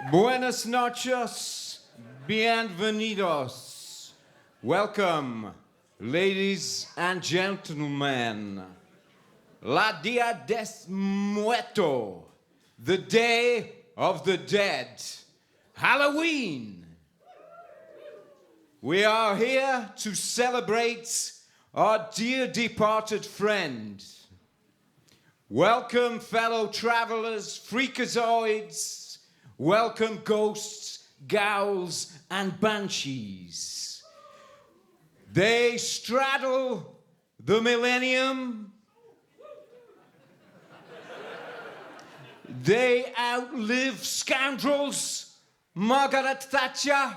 Buenas noches, bienvenidos. Welcome, ladies and gentlemen. La Dia des Muertos, the Day of the Dead. Halloween. We are here to celebrate our dear departed friend. Welcome, fellow travelers, freakazoids. Welcome, ghosts, ghouls, and banshees. They straddle the millennium. They outlive scoundrels, Margaret Thatcher.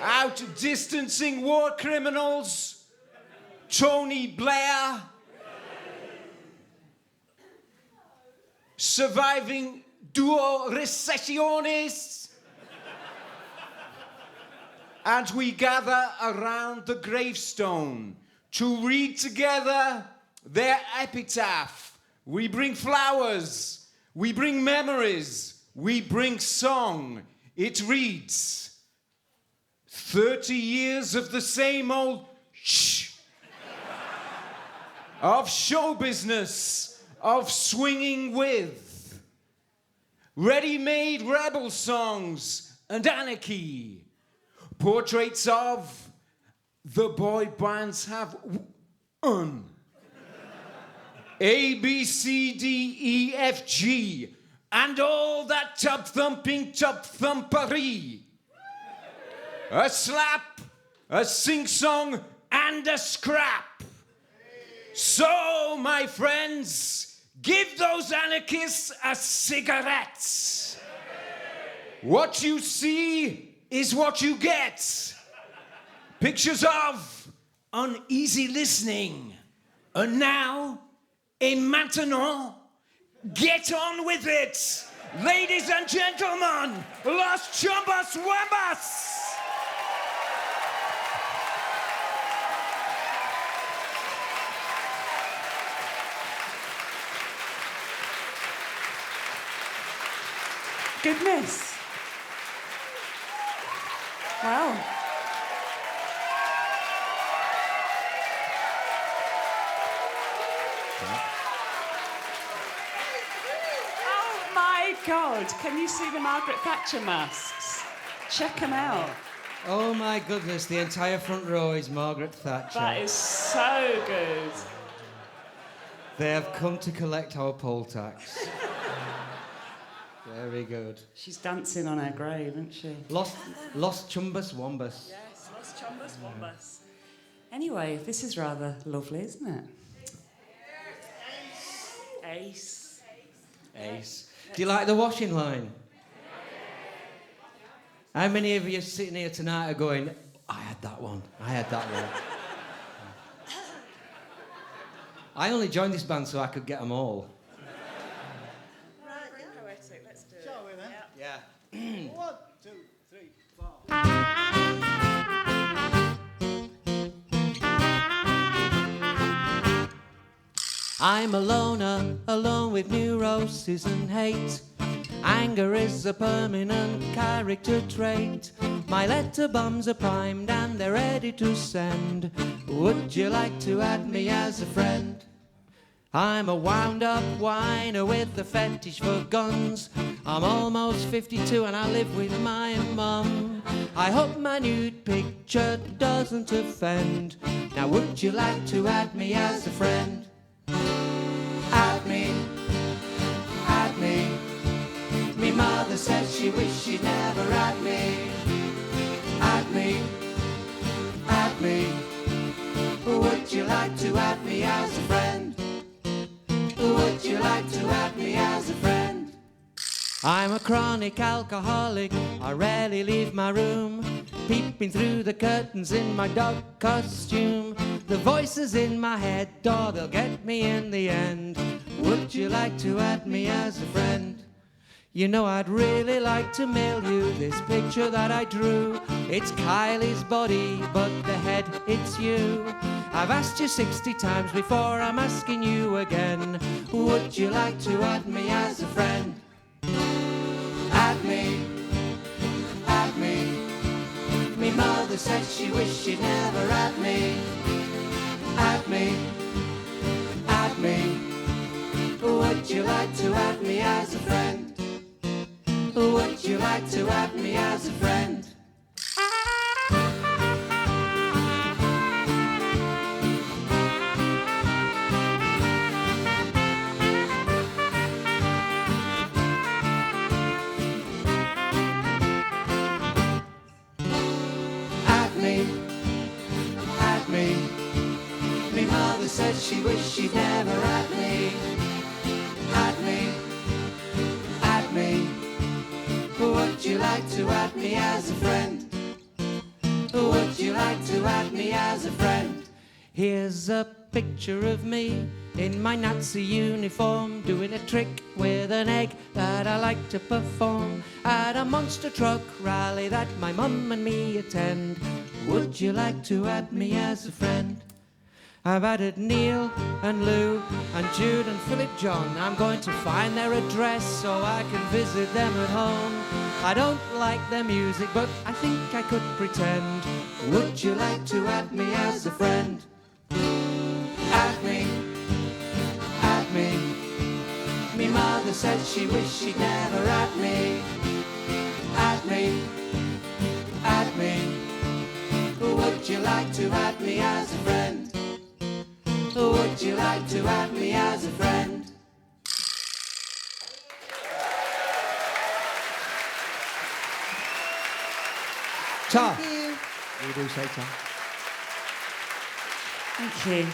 Outdistancing war criminals, Tony Blair. Surviving duo recessiones. And we gather around the gravestone to read together their epitaph. We bring flowers, we bring memories, we bring song. It reads, 30 years of the same old shh, of show business, of swinging with, ready-made rebel songs and anarchy, portraits of the boy bands have won. ABCDEFG and all that tub-thumping tub-thumpery. A slap, a sing-song, and a scrap. So, my friends, give those anarchists a cigarette. What you see is what you get. Pictures of uneasy listening. And now, et maintenant, get on with it. Ladies and gentlemen, Los Chumbawambas. Goodness. Wow. Oh my God, can you see the Margaret Thatcher masks? Check them out. Oh my goodness, the entire front row is Margaret Thatcher. That is so good. They have come to collect our poll tax. Very good. She's dancing on her grave, isn't she? Los Chumbawambas. Yes, Los Chumbawambas. Anyway, this is rather lovely, isn't it? Ace. Ace. Do you like the washing line? How many of you sitting here tonight are going, I had that one. I only joined this band so I could get them all. Shall we then? Yeah. 1, 2, 3, 4. I'm a loner, alone with neuroses and hate. Anger is a permanent character trait. My letter bombs are primed and they're ready to send. Would you like to add me as a friend? I'm a wound-up whiner with a fetish for guns. I'm almost 52 and I live with my mum. I hope my nude picture doesn't offend. Now would you like to add me as a friend? Add me. Me mother says she wished she'd never had me. Add me. Would you like to add me as a friend? Would you like to add me as a friend? I'm a chronic alcoholic, I rarely leave my room, peeping through the curtains in my dog costume. The voices in my head, oh, they'll get me in the end. Would you like to add me as a friend? You know I'd really like to mail you this picture that I drew. It's Kylie's body, but the head, it's you. I've asked you 60 times before, I'm asking you again. Would you like to add me as a friend? mother said she wished she'd never had me. Had me, had me. Would you like to have me as a friend? Would you like to have me as a friend? Said she wished she'd never had me. Had me, had me. Would you like to have me as a friend? Would you like to have me as a friend? Here's a picture of me in my Nazi uniform, doing a trick with an egg that I like to perform at a monster truck rally that my mum and me attend. Would you like to have me as a friend? I've added Neil and Lou and Jude and Philip John. I'm going to find their address so I can visit them at home. I don't like their music, but I think I could pretend. Would you like to have me as a friend? Add me, add me. Me mother said she wished she'd never had me. Add me, add me. Would you like to have me as a friend? Would you like to have me as a friend? Ciao. Thank you. We do say ciao. Thank you.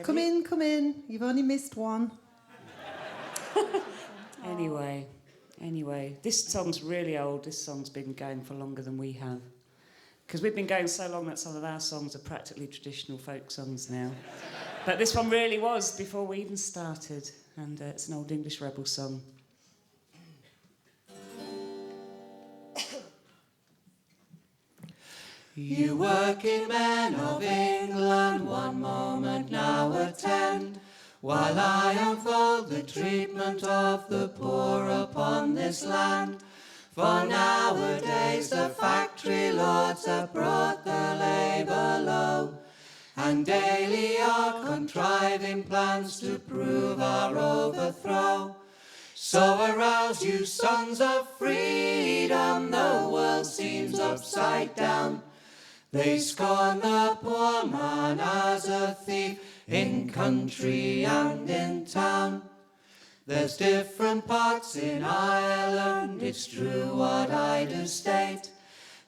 Come in, come in. You've only missed one. Anyway, this song's really old. This song's been going for longer than we have. Because we've been going so long that some of our songs are practically traditional folk songs now. But this one really was before we even started. And it's an old English rebel song. You working men of England, one moment now attend, while I unfold the treatment of the poor upon this land. For nowadays the factory lords have brought the labour low, and daily are contriving plans to prove our overthrow. So arouse, you sons of freedom, the world seems upside down. They scorn the poor man as a thief in country and in town. There's different parts in Ireland, it's true what I do state.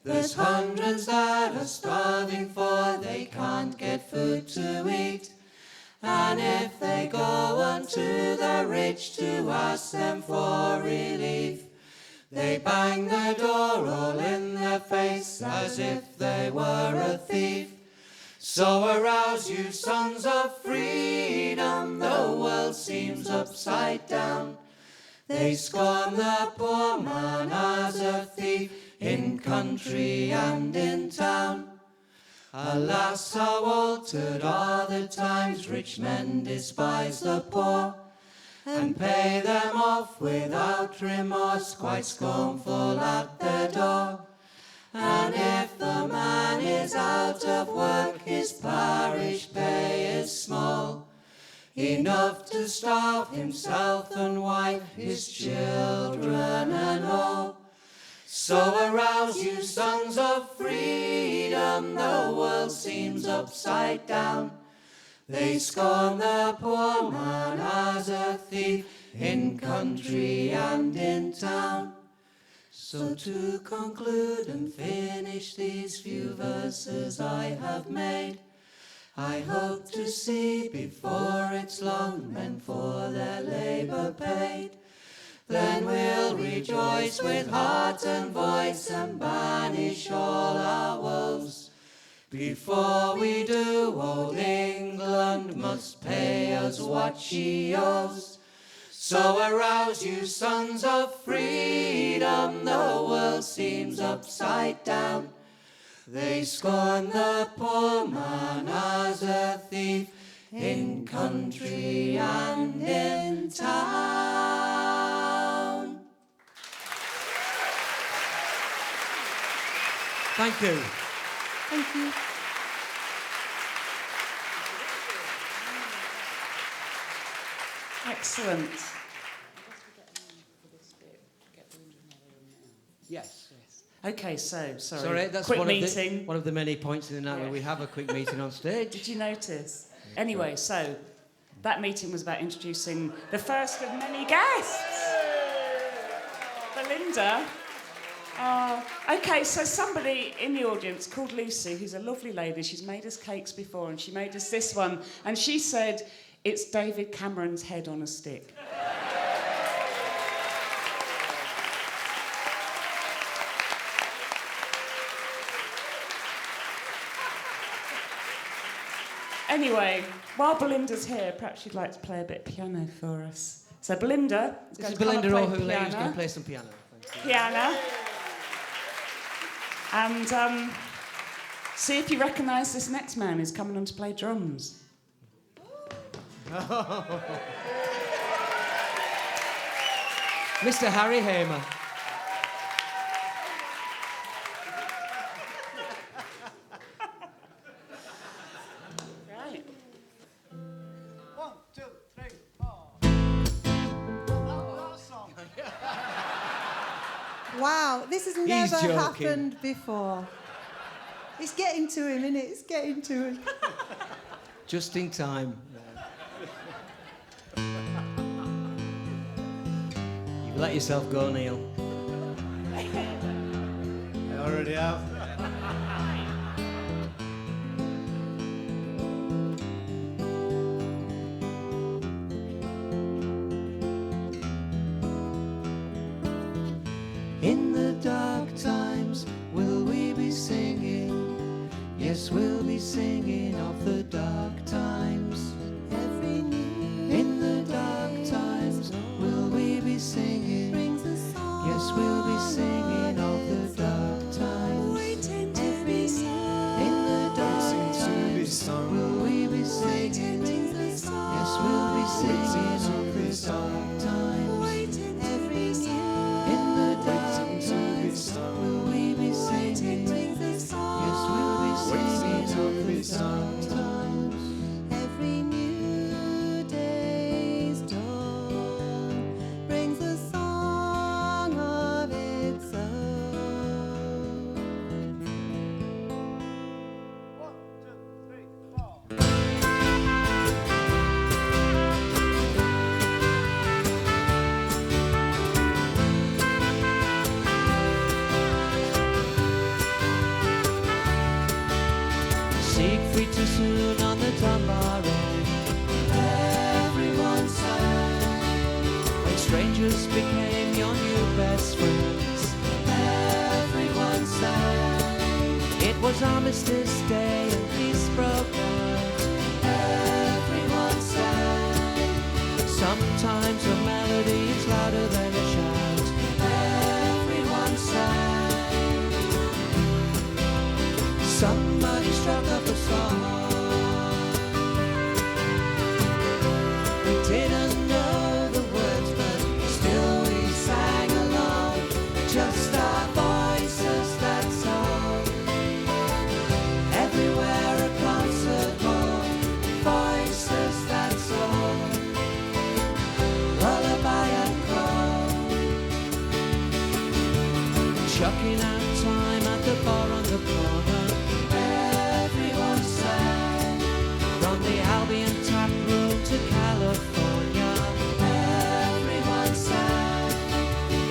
There's hundreds that are starving for they can't get food to eat. And if they go unto the rich to ask them for relief, they bang the door all in their face as if they were a thief. So arouse, you sons of freedom, the world seems upside down. They scorn the poor man as a thief in country and in town. Alas, how altered are the times, rich men despise the poor, and pay them off without remorse, quite scornful at their door. And if the man is out of work, his parish pay is small, enough to starve himself and wife, his children and all. So arouse, you sons of freedom, the world seems upside down. They scorn the poor man as a thief in country and in town. So to conclude and finish these few verses I have made, I hope to see before it's long men for their labour paid. Then we'll rejoice with heart and voice and banish all our woes. Before we do, old England must pay us what she owes. So arouse, you sons of freedom, the world seems upside down. They scorn the poor man as a thief in country and in town. Thank you. Thank you. Excellent. Yes. Okay, so, sorry. Sorry, that's quick one meeting. Of the many points in the night where we have a quick meeting on stage. Did you notice? Anyway, so that meeting was about introducing the first of many guests. Belinda. Okay, so somebody in the audience called Lucy, who's a lovely lady, she's made us cakes before, and she made us this one, and she said, it's David Cameron's head on a stick. Anyway, while Belinda's here, perhaps you'd like to play a bit of piano for us. So Belinda is This going is to come Belinda and play O'Huley who's going to piano. play some piano. Piano. And see if you recognise this next man who's coming on to play drums. Mr. Harry Hamer. Right. 1, 2, 3, 4. That song. Wow, this has never joking. happened before. It's getting to him, isn't it? It's getting to him. Just in time. You've let yourself go, Neil. I already have. In the dark times, will we be singing? Yes, we'll be singing of the dark times. Every new In the dark times, will we be singing? brings a song. Yes, we'll be singing of the dark times. Waiting to be sung. In the dark To be times, sung. will we be Waiting singing? brings a song. Yes, we'll be singing of the dark times. Waiting to be sung. In the dark times, will we be Waiting singing? brings a song. Yes, we'll be singing of the dark times. Every new day's dawn brings a song of its own. 1, 2, 3, 4. Siegfried too soon on the Danbert. Everyone sang. When strangers became your new best friends. Everyone sang. It was Armistice Day and peace broke out. Everyone sang. Sometimes a melody is louder than a shout. Everyone sang. Somebody struck up a song. We didn't know the words, but still we sang along. Just our voices, that's all. Everywhere a concert hall. Voices, that's all. Lullaby and call. Chucking out time at the bar on the corner. Everyone sang. From the Albion tap room to California. Everyone sang.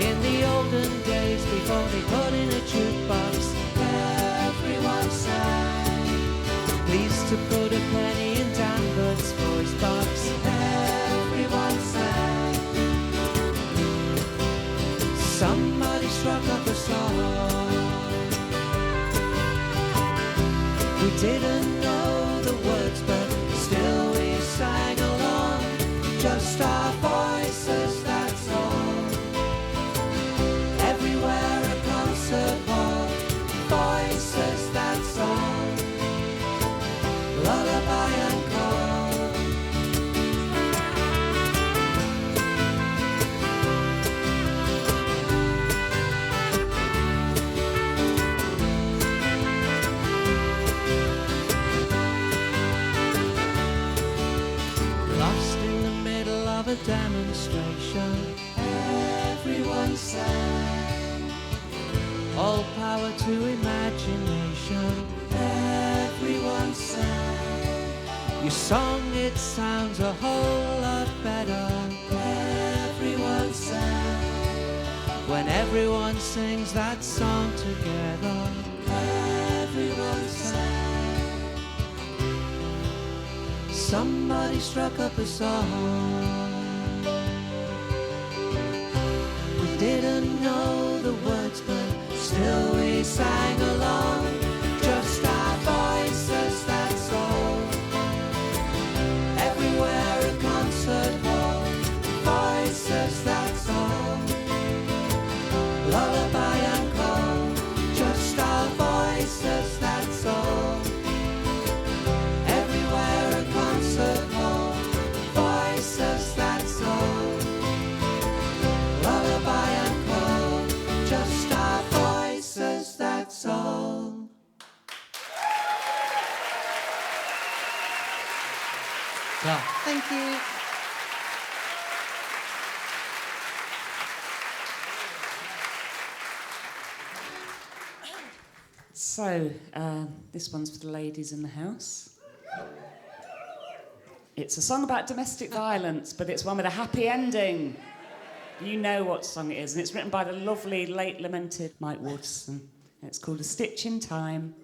In the olden days before they put in a jukebox. Everyone sang. Pleased to put a penny in Danbert's voice box. Everyone sang. Somebody struck up a song. We didn't know the words, but still we sang along. Just our voices, that's all. Everywhere a concert hall. Voices, that's all. Lullaby and call. nation, everyone sang. All power to imagination, everyone sang. Your song, it sounds a whole lot better, everyone sang. When everyone sings that song together, everyone sang. Somebody struck up a song. We didn't know the words, but still we sang along. Just our voices, that's all. Everywhere a concert hall, voices, that's all. Lullaby and call, just our voices, that's all. Everywhere a concert hall, voices, that's all. Lullaby and call, just our voices, that's all. Thank you. So, this one's for the ladies in the house. It's a song about domestic violence, but it's one with a happy ending. You know what song it is, and it's written by the lovely, late lamented Mike Waterson. It's called A Stitch in Time.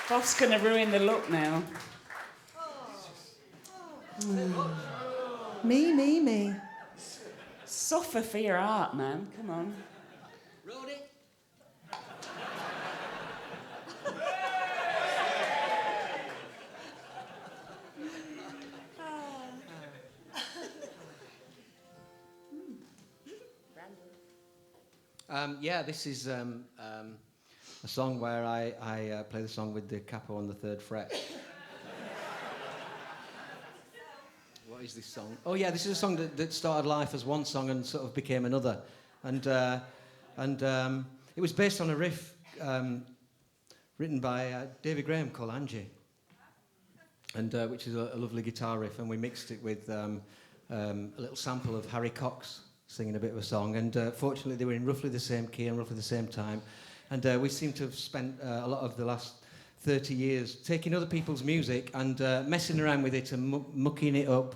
Bob's going to ruin the look now. Me. Suffer for your art, man. Come on. Rode it. Yeah, this is a song where I play the song with the capo on the 3rd fret. What? What is this song? Oh yeah, this is a song that started life as one song and sort of became another, and it was based on a riff written by David Graham called Angie, and which is a lovely guitar riff, and we mixed it with a little sample of Harry Cox singing a bit of a song, and fortunately they were in roughly the same key and roughly the same time, and we seem to have spent a lot of the last 30 years taking other people's music and messing around with it and mucking it up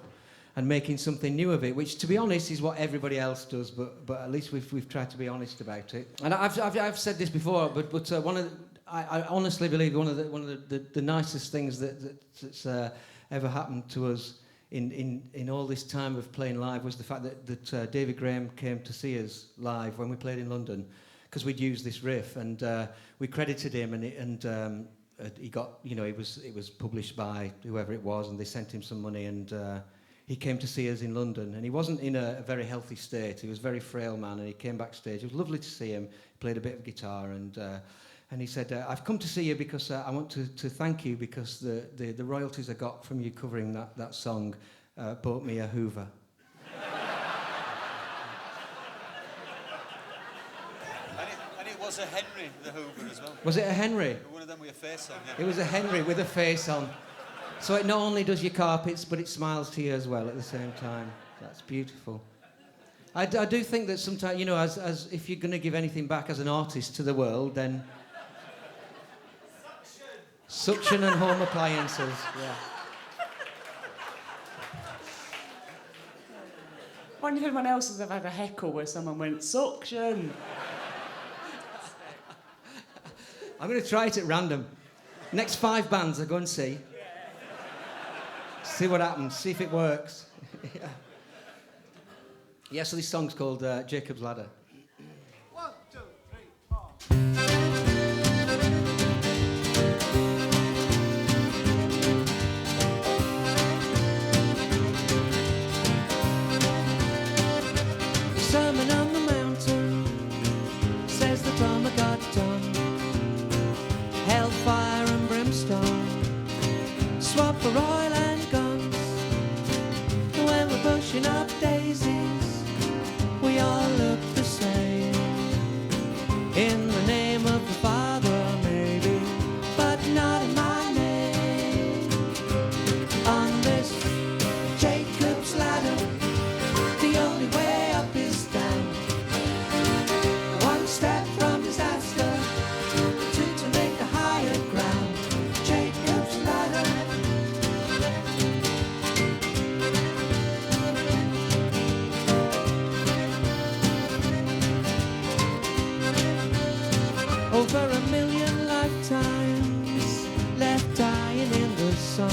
and making something new of it, which, to be honest, is what everybody else does, but at least we've tried to be honest about it. And I've said this before, but I honestly believe one of the nicest things that's ever happened to us in all this time of playing live was the fact that David Graham came to see us live when we played in London, because we'd used this riff, and we credited him, and he got, you know, it was published by whoever it was, and they sent him some money, and he came to see us in London, and he wasn't in a very healthy state. He was a very frail man, and he came backstage. It was lovely to see him. He played a bit of guitar, and he said, I've come to see you because I want to thank you, because the royalties I got from you covering that song bought me a Hoover. And it was a Henry, the Hoover, as well. Was it a Henry? One of them with a face on, yeah. It was a Henry with a face on. So it not only does your carpets, but it smiles to you as well at the same time. That's beautiful. I do think that sometimes, you know, as if you're going to give anything back as an artist to the world, then... Suction and home appliances, yeah. I wonder if anyone else has ever had a heckle where someone went, suction. I'm going to try it at random. Next 5 bands I go and see. See what happens, see if it works. Yeah, so this song's called Jacob's Ladder. 1, 2, 3, 4. Sermon on the mountain says the drummer got done. Hellfire and brimstone, swap for oil and guns. When we're pushing up daisies, we all look the same. In the name of the Father, maybe, but not in my name. On this Jacob's ladder, the only way up is down. One step from disaster to make the higher ground. Jacob's ladder. Over 1 million lifetimes left dying in the sun,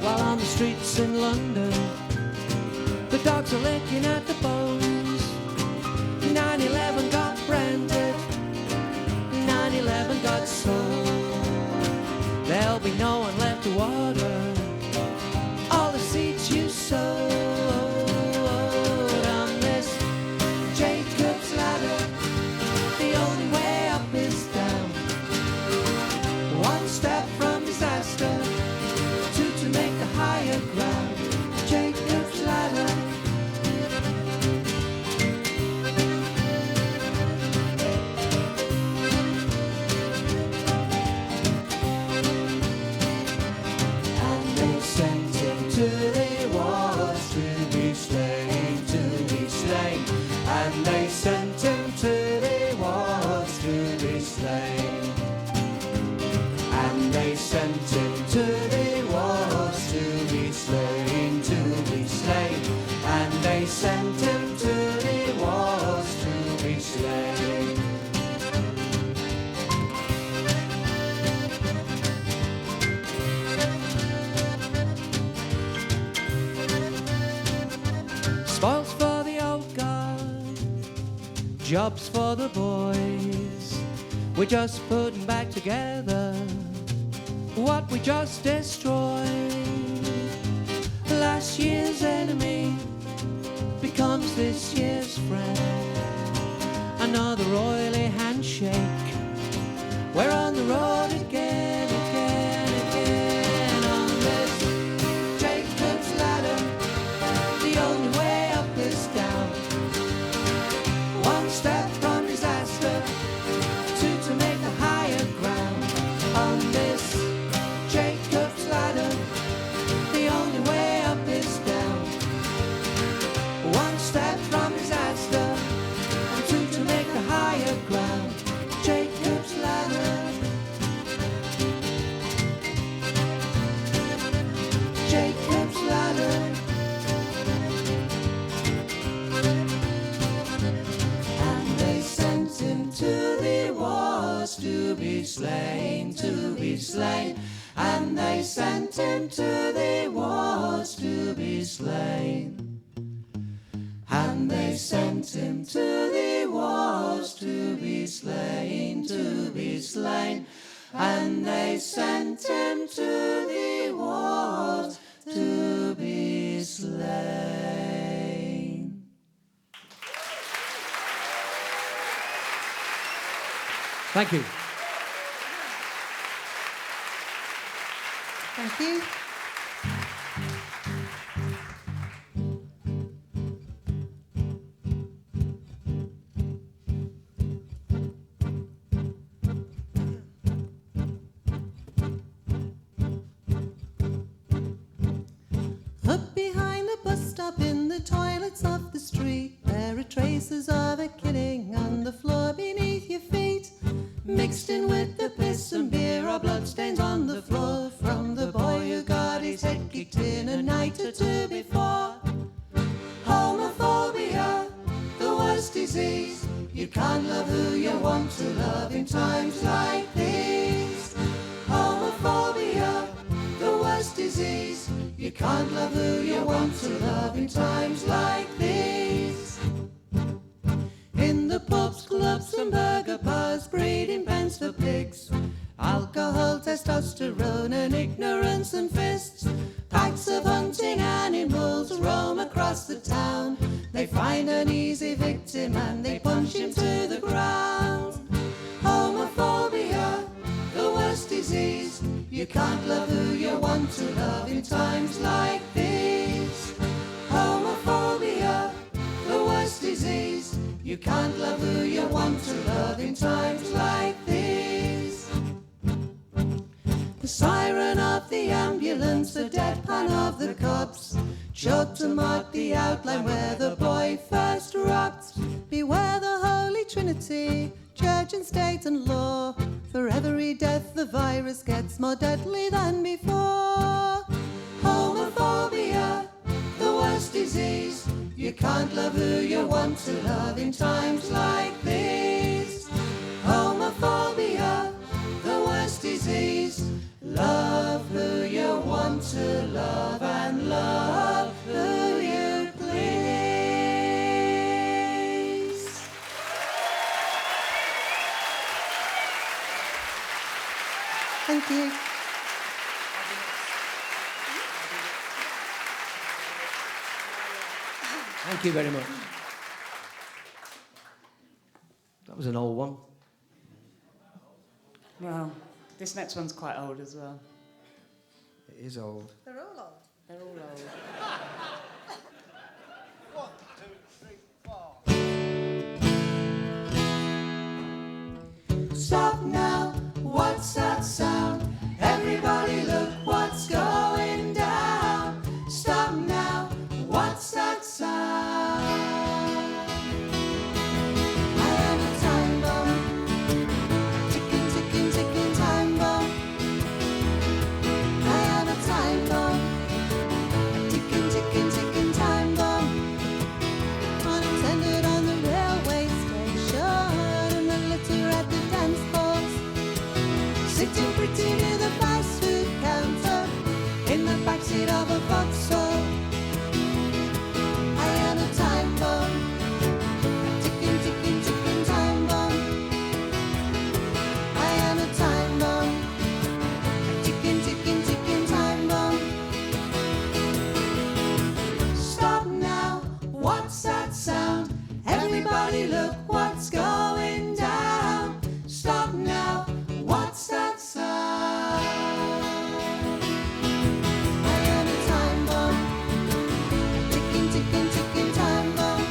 while on the streets in London the dogs are licking at the bones. 9/11 got branded, 9/11 got sold. There'll be no one left to water all the seeds you sowed. On this Jacob's ladder, the only way up is down. One step from disaster to make the higher ground. Jacob's ladder. And they sent him to the wars to be slain, to be slain. And they sent him to the wars to be slain. And they sent him to the wars to be slain, to be slain. And they sent him to the wars to be slain. Spoils for the old guard, jobs for the boys. We're just putting back together what we just destroyed. Last year's enemy becomes this year's friend. Another oily handshake. We're on the road again, again, again. On this Jacob's ladder, slain, to be slain. And they sent him to the wars to be slain. And they sent him to the wars to be slain, to be slain. And they sent him to the wars to be slain. Thank you. Thank you. Up behind the bus stop in the toilets of the street, there are traces of a killing on the floor beneath your feet. Mixed in with the piss and beer are bloodstains on the floor from the boy who got his head kicked in a night or two before. Homophobia, the worst disease. You can't love who you want to love in times like these. Homophobia, the worst disease. You can't love who you want to love in times like these. In the pubs, clubs and burger bars, breeding pens for pigs. Alcohol, testosterone and ignorance and fists. Packs of hunting animals roam across the town. They find an easy victim and they punch him to the ground. Homophobia, the worst disease. You can't love who you want to love in times like these. Homophobia, the worst disease. You can't love who you want to love in times like these. The siren of the ambulance, the deadpan of the cops, choked to mark the outline where the boy first rocked. Beware the Holy Trinity, church and state and law. For every death the virus gets more deadly than before. Homophobia, the worst disease. You can't love who you want to love in times like these. Homophobia, the worst disease. Love who you want to love and love who you please. Thank you. Thank you very much. That was an old one. Well, this next one's quite old as well. It is old. They're all old. They're all old. 1, 2, 3, 4. Stop now, what's that sound? Everybody look what's going down. Stop now, what's that sound? I am a time bomb. Ticking, ticking, ticking time bomb. I am a time bomb. Ticking, ticking, ticking time bomb. Unattended on the railway station and the litter at the dance halls. Sitting pretty near the fast food counter in the backseat of a Vauxhall. I am a time bomb. Ticking, ticking, ticking time bomb. I am a time bomb. Ticking, ticking, ticking time bomb. Stop now, what's that sound? Everybody look what's going down. Stop now, what's that sound? I am a time bomb. Ticking, ticking, ticking time bomb.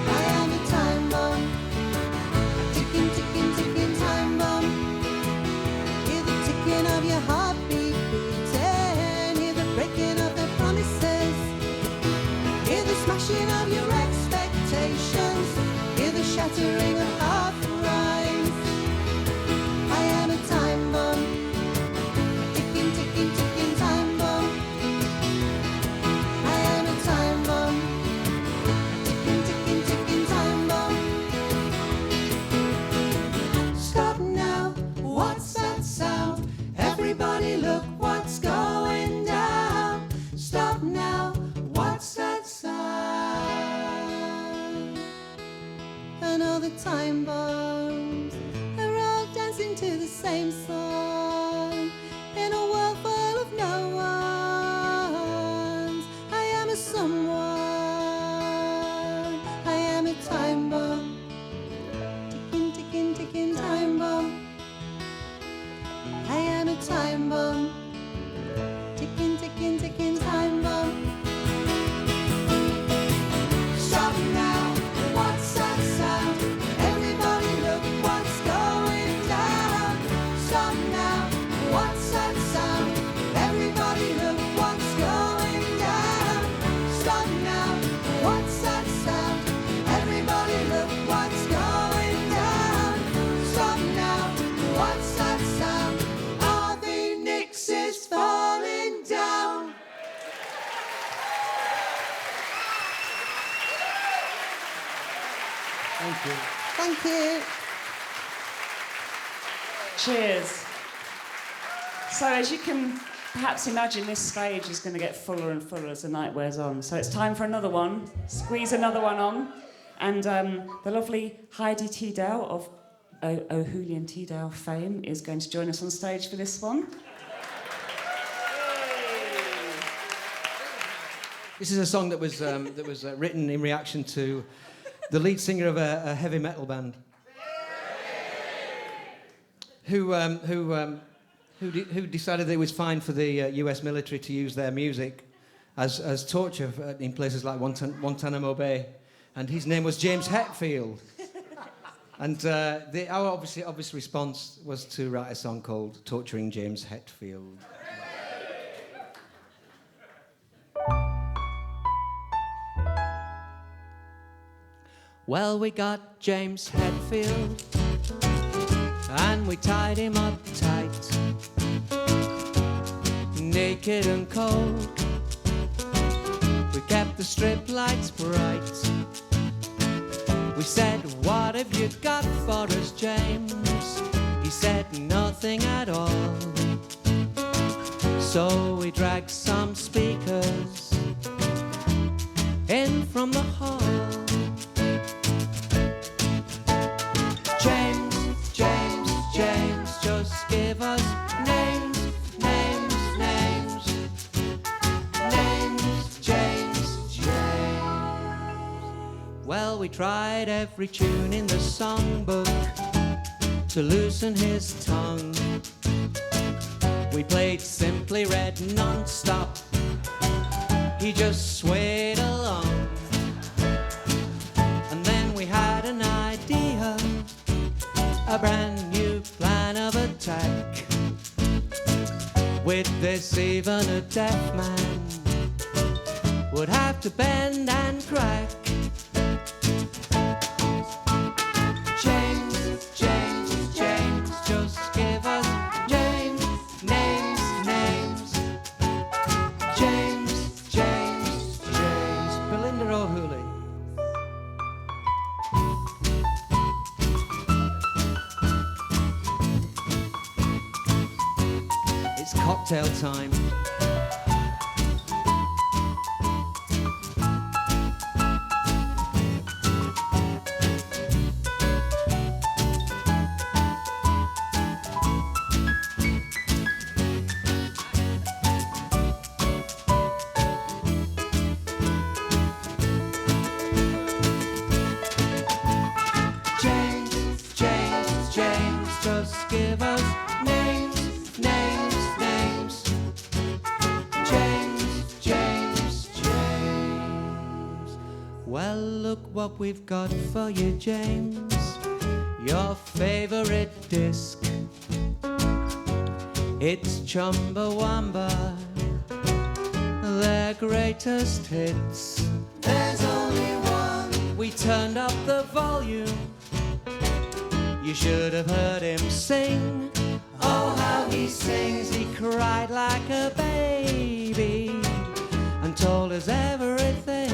I am a time bomb. Ticking, ticking, ticking time bomb. Hear the ticking of your heartbeat beating. Hear the breaking of the promises. Hear the smashing of your expectations. the time bombs are all dancing to the same song in a world full of no ones. I am a someone, I am a time bomb, ticking, ticking, ticking time bomb. I am a time bomb, ticking, ticking, ticking time bomb. Stop now, what's that sound? Everybody look what's going down. Stop now, what's that sound? Everybody look what's going down. Stop now, what's that sound? Everybody look what's going down. Stop now, what's that sound? Are the Nixes falling down? Thank you. Thank you. Cheers. So as you can perhaps imagine, this stage is going to get fuller and fuller as the night wears on. So it's time for another one. Squeeze another one on. And the lovely Heidi Tidale of O'Hoolian Tidale fame is going to join us on stage for this one. This is a song that was written in reaction to the lead singer of a heavy metal band, who decided that it was fine for the U.S. military to use their music as torture in places like Guantanamo Bay, and his name was James Hetfield. And our obvious response was to write a song called "Torturing James Hetfield." Well, we got James Hetfield, and we tied him up tight, naked and cold. We kept the strip lights bright. We said, "What have you got for us, James?" He said, "Nothing at all." So we dragged some speakers in from the hall. James, just give us names, James. Well, we tried every tune in the songbook to loosen his tongue. We played Simply Red non-stop. He just swayed along. And then we had an idea, a brand new plan of attack. With this, even a deaf man would have to bend and crack. James, just give us names. James. Belinda O'Hooley. It's cocktail time. James, just give us names. James. Well, look what we've got for you, James. Your favorite disc. It's Chumbawamba, their greatest hits. There's only one. We turned up the volume. You should have heard him sing. Oh, how he sings. He cried like a baby and told us everything.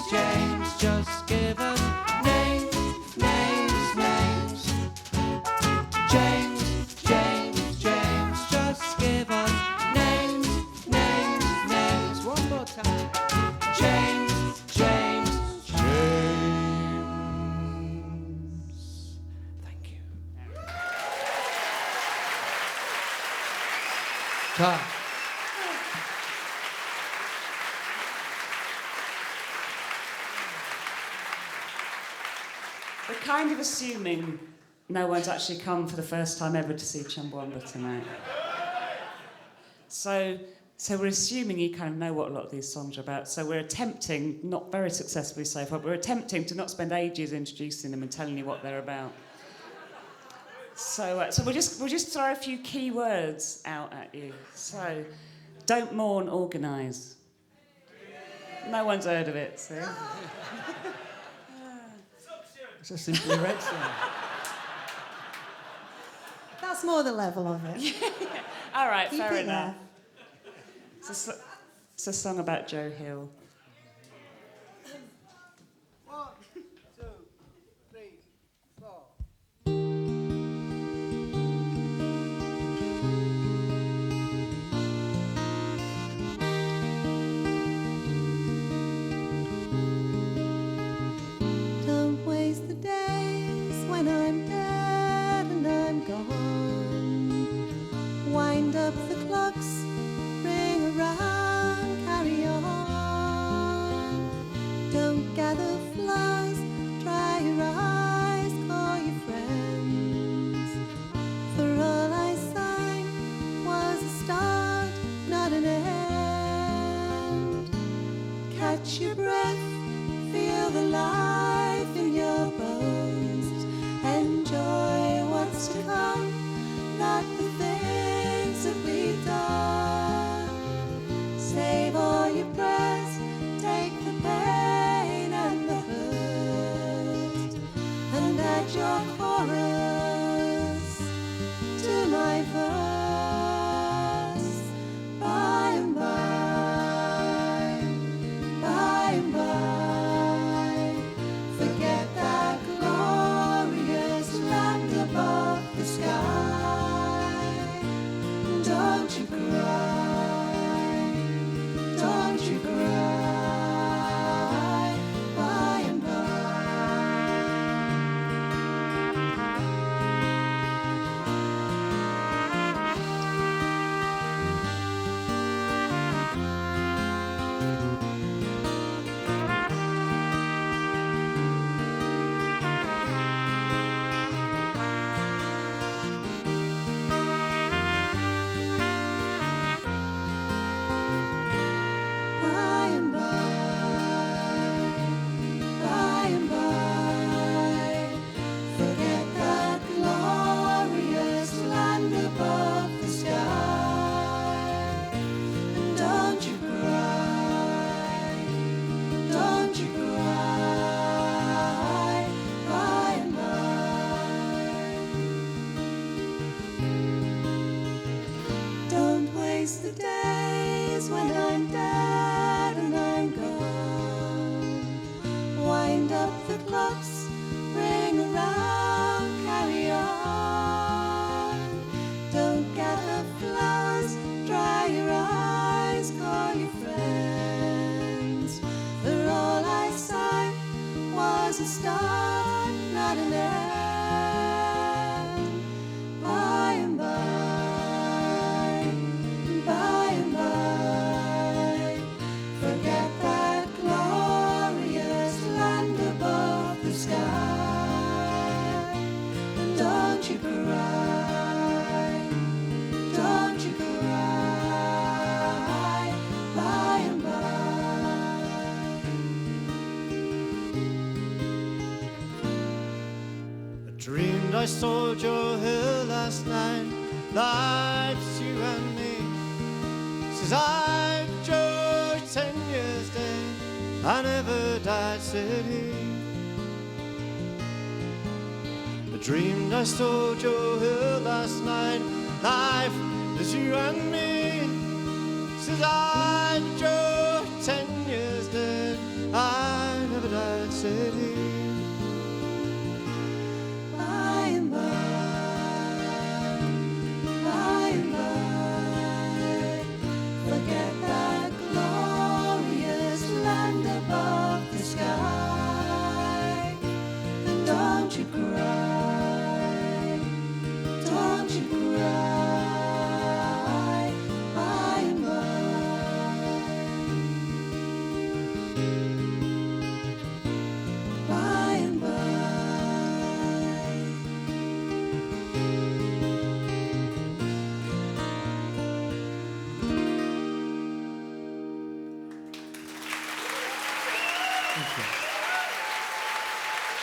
James, just give us names. James, just give us names. One more time. God. We're kind of assuming no one's actually come for the first time ever to see Chumbawamba tonight. So we're assuming you kind of know what a lot of these songs are about. So we're attempting, not very successfully so far, but we're attempting to not spend ages introducing them and telling you what they're about. So we'll just throw a few key words out at you. So, don't mourn, organise. No one's heard of it, see? It's a Simply Red song. That's more the level of it. All right, Keep fair it enough. It's a song about Joe Hill. 1, 2, 3, 4. Don't waste the days when I'm dead and I'm gone. Wind up the clocks, ring around, carry on. Don't gather flowers, dry your eyes, call your friends. For all I sang was a start, not an end. Catch your breath, feel the life in your bones. Enjoy what's to come, not the things that we've done. Save all your prayers, take the pain and the hurt, and add your chorus to my verse. By and by, by and by, forget that glorious land above the sky. Don't you cry, don't you cry, by and by. By and by, forget that glorious land above the sky. And don't you cry, don't you cry, by and by. Don't waste the days when I'm dead and I'm gone. Wind up the clocks, ring around, carry on. Don't gather flowers, dry your eyes, call your friends. For all I sang was a start, not an end. By and by, by and by, forget that glorious land above the sky. And don't you cry, don't you cry, by and by. I dreamed I saw Joe Hill last night, life's you and me. Says I'm Joe, 10 years dead, I never died, said he. I dreamed I saw Joe Hill last night, life is you and me. Says I'm Joe, 10 years dead, I never died, said he. By and by, by and by, forget that glorious land above the sky. And don't you cry, don't you cry,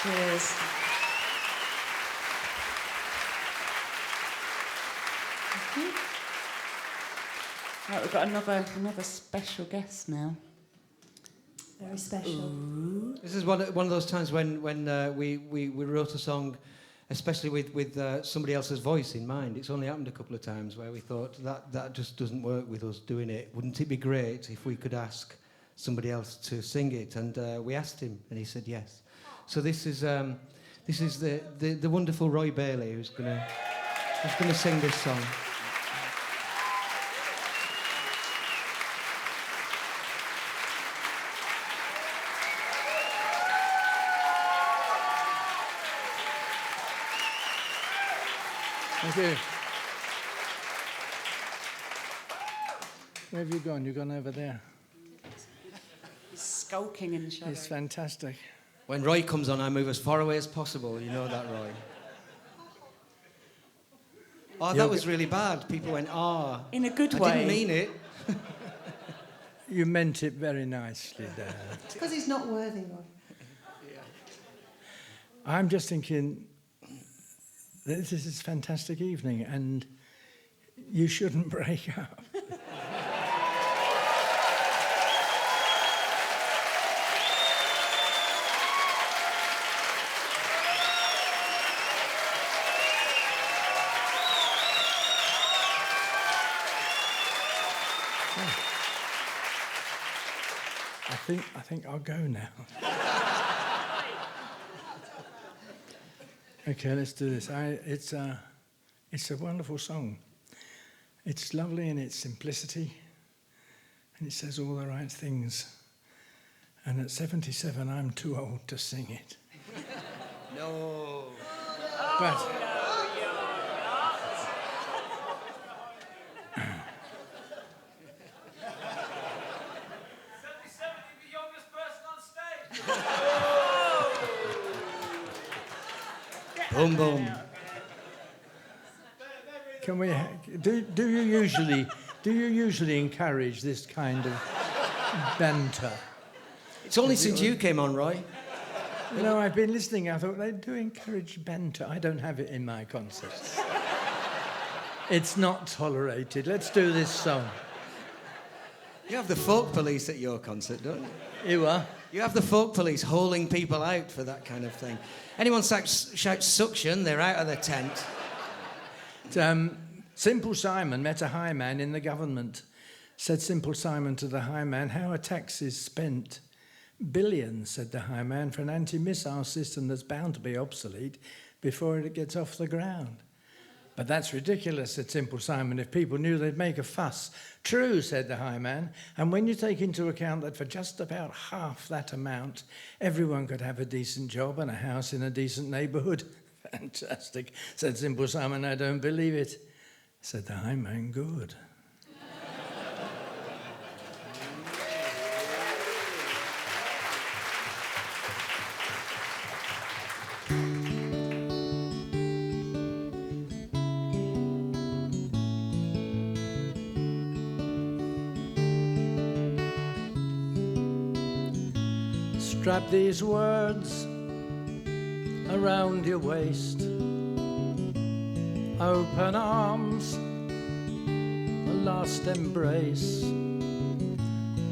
Cheers. Right, we've got another special guest now. Very special. This is one of those times when we wrote a song, especially with somebody else's voice in mind. It's only happened a couple of times where we thought that just doesn't work with us doing it. Wouldn't it be great if we could ask somebody else to sing it? And we asked him, and he said yes. So this is the wonderful Roy Bailey who's gonna sing this song. Thank you. Where have you gone? You've gone over there. He's skulking in the shadow. It's fantastic. When Roy comes on, I move as far away as possible. You know that, Roy. Oh, that was really bad. People went, ah. Oh. In a good I way. didn't mean it. You meant it very nicely, Dad. It's because he's not worthy, Roy. I'm just thinking, this is a fantastic evening, and you shouldn't break up. I think I'll go now. Okay, let's do this. It's a wonderful song. It's lovely in its simplicity, and it says all the right things. And at 77, I'm too old to sing it. No. But Boom, boom. can we? Do you usually encourage this kind of banter? It's only since you came on, Roy. You know, I've been listening. I thought they do encourage banter. I don't have it in my concerts. It's not tolerated. Let's do this song. You have the folk police at your concert, don't you? You are. You have the folk police hauling people out for that kind of thing. Anyone shouts suction, they're out of the tent. Simple Simon met a high man in the government. Said Simple Simon to the high man, "How are taxes spent?" "Billions," said the high man, "for an anti-missile system that's bound to be obsolete before it gets off the ground." "But that's ridiculous," said Simple Simon. "If people knew, they'd make a fuss." "True," said the high man. "And when you take into account that for just about half that amount, everyone could have a decent job and a house in a decent neighbourhood." "Fantastic," said Simple Simon. "I don't believe it." Said the high man, "Good." Strap these words around your waist. Open arms, a last embrace.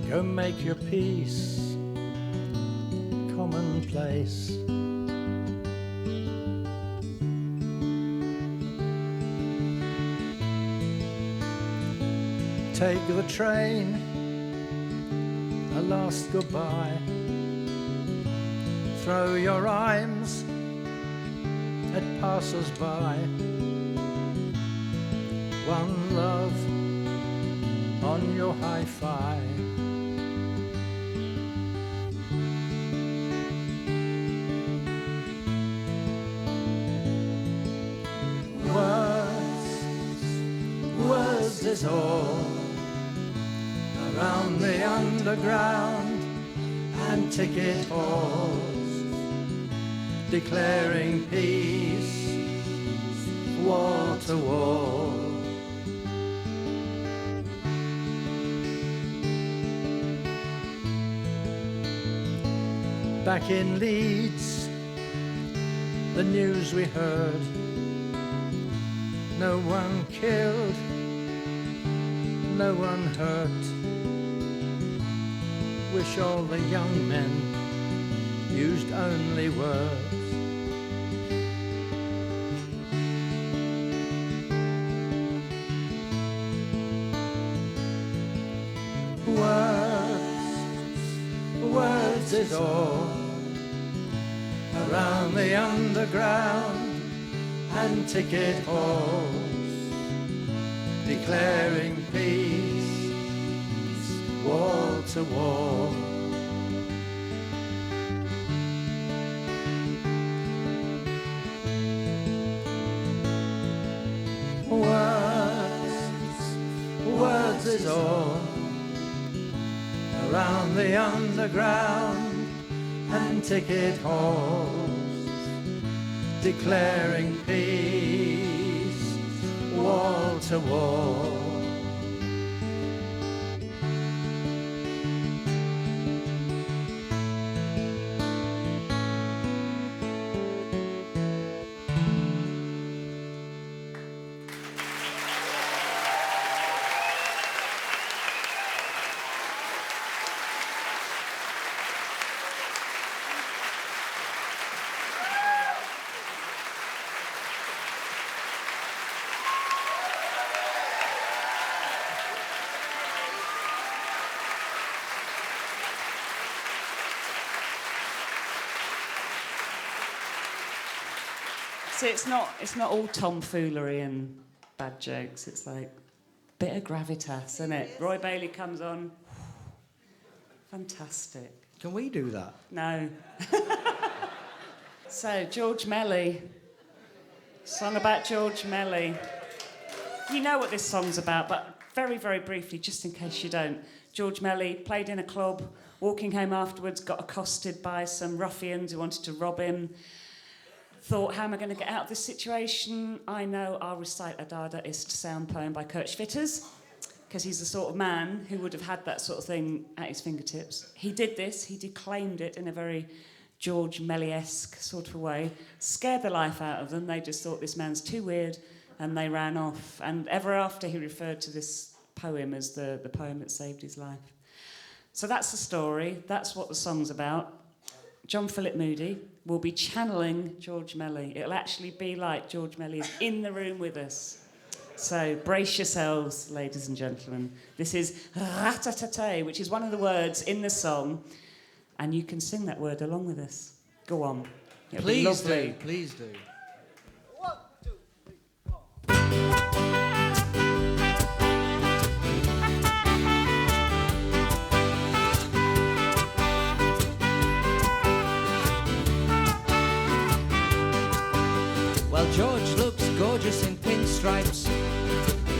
Go make your peace commonplace. Take the train, a last goodbye. Throw your rhymes at passers-by. One love on your hi-fi. Words is all around the underground and ticket halls, declaring peace, wall to wall. Back in Leeds, the news we heard, no one killed, no one hurt. Wish all the young men used only words. Words is all around the underground and ticket halls, declaring peace, wall to wall. Words is all around the underground and ticket halls, declaring peace, wall to wall. See, it's not all tomfoolery and bad jokes. It's like a bit of gravitas, isn't it? Yes. Roy Bailey comes on. Fantastic. Can we do that? No. So, George Melly. Song about George Melly. You know what this song's about, but very, very briefly, just in case you don't. George Melly played in a club, walking home afterwards, got accosted by some ruffians who wanted to rob him. Thought, how am I going to get out of this situation? I know I'll recite a Dadaist sound poem by Kurt Schwitters, because he's the sort of man who would have had that sort of thing at his fingertips. He did this, he declaimed it in a very George Melly-esque sort of way, scared the life out of them. They just thought this man's too weird, and they ran off. And ever after, he referred to this poem as the poem that saved his life. So that's the story, that's what the song's about. John Philip Moody will be channeling George Melly. It'll actually be like George Melly is in the room with us. So brace yourselves, ladies and gentlemen. This is Ratatatay, which is one of the words in the song, and you can sing that word along with us. Go on. It'll be lovely. Do, please do. 1, 2, 3, 4. Well, George looks gorgeous in pinstripes,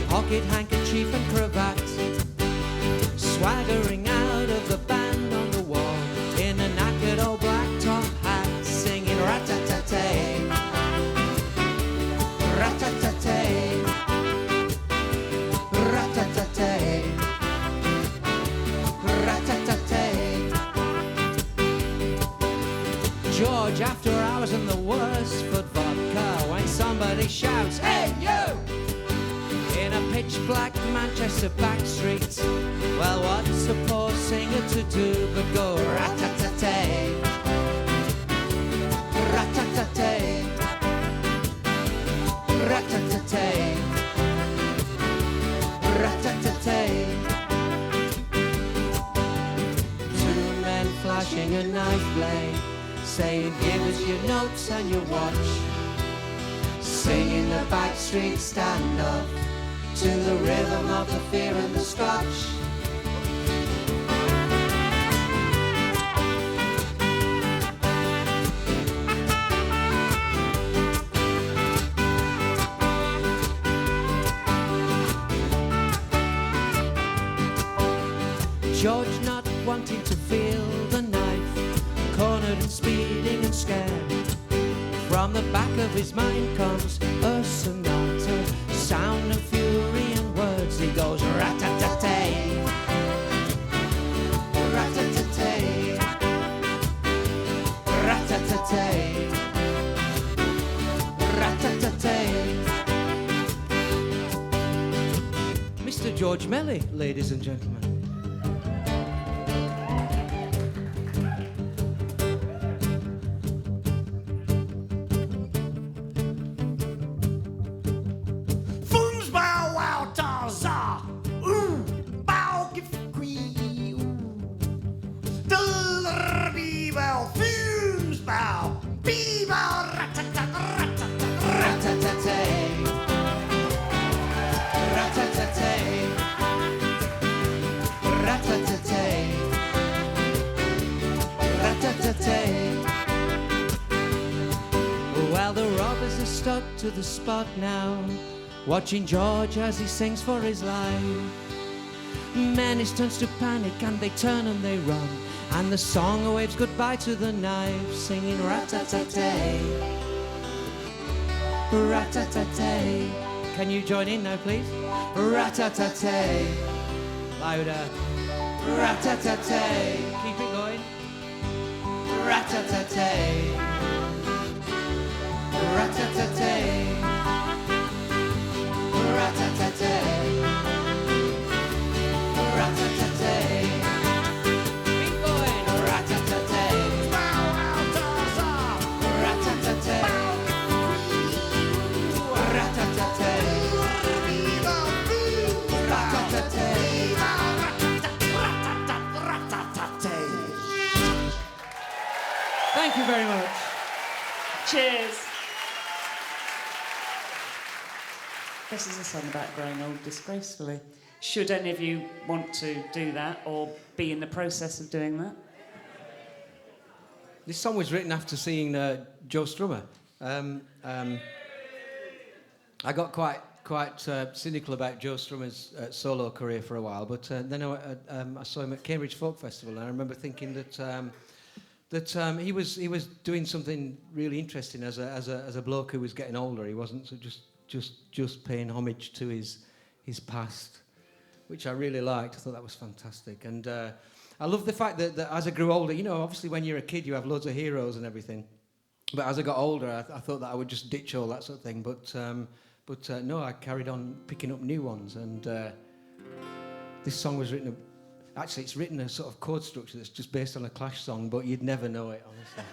pocket handkerchief and cravat, swaggering out of the band on the wall in a knackered old black top hat, singing rat-tat-tat-tay, rat-tat-tat-tay, rat-tat-tat-tay, rat-tat-tat-tay. George, after hours in the worst foot vodka, when somebody shouts, "Hey, you!" in a pitch-black Manchester back street. Well, what's a poor singer to do but go rat-tat-tat-tay, rat-tat-tat-tay, rat-tat-tat-tay, rat-tat-tat-tay. Two men flashing a knife blade, saying, "Give us your notes and your watch." Singing the backstreet stand-up to the rhythm of the fear and the scotch. George not wanting to feel the knife, cornered and speeding and scared. From the back of his mind comes a sonata, sound and fury and words. He goes rat-tat-tat-tay, rat-tat-tat-tay, George Melly, ladies and gentlemen. Well, the robbers are stuck to the spot now, watching George as he sings for his life. Menace turns to panic and they turn and they run, and the song waves goodbye to the knife, singing Ratatatay, Ratatatay. Can you join in now, please? Ratatatay. Louder. Ratatatay. Keep it going. Ratatatay. Ratatatay. Ratatatay. Ratatatay. Keep going. Ratatatay. Ratatatay. Thank you very much. Cheers. This is a song about growing old disgracefully. Should any of you want to do that or be in the process of doing that? This song was written after seeing Joe Strummer. I got quite cynical about Joe Strummer's solo career for a while, but then I saw him at Cambridge Folk Festival, and I remember thinking that he was doing something really interesting as a bloke who was getting older. He wasn't just paying homage to his past, which I really liked. I thought that was fantastic, and I love the fact that as I grew older, you know, obviously when you're a kid you have loads of heroes and everything, but as I got older I thought that I would just ditch all that sort of thing, but no, I carried on picking up new ones, and this song was written. Actually, it's written a sort of chord structure that's just based on a Clash song, but you'd never know it, honestly.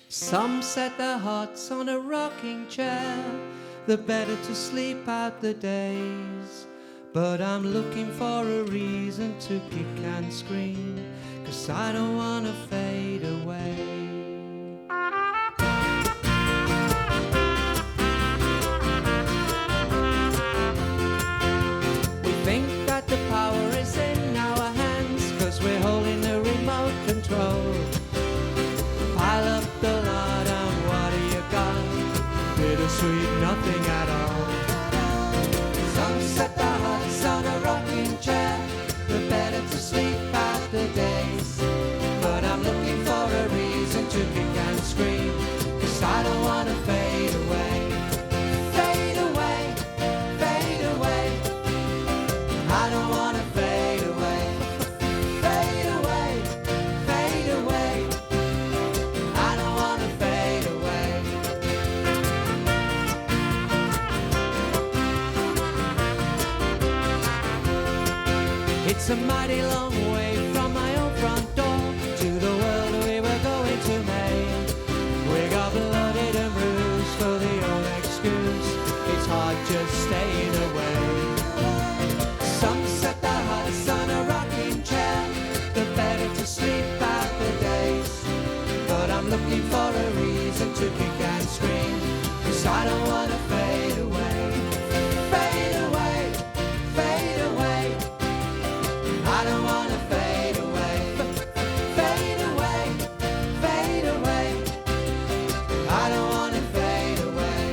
Some set their hearts on a rocking chair, the better to sleep out the days. But I'm looking for a reason to kick and scream, 'cause I don't wanna fade away. Think that the power is in our hands, 'cause we're holding the remote control. Pile up the lot and what do you got? Bittersweet, nothing at all. Some set their hearts on a rocking chair, the better to sleep out the days. But I'm looking for a reason to kick and scream, 'cause I don't wanna fade away. Fade away, fade away. I don't wanna fade away. Fade away, fade away. I don't wanna fade away. It's a mighty long way from my own front door to the world we were going to make. We got blooded and bruised for the old excuse. It's hard just staying away. Some set their hearts on a rocking chair, the better to sleep out the days. But I'm looking for a reason to kick and scream, 'cause I don't wanna fade away. Fade away, fade away. I don't wanna fade away. Fade away, fade away. I don't wanna fade away.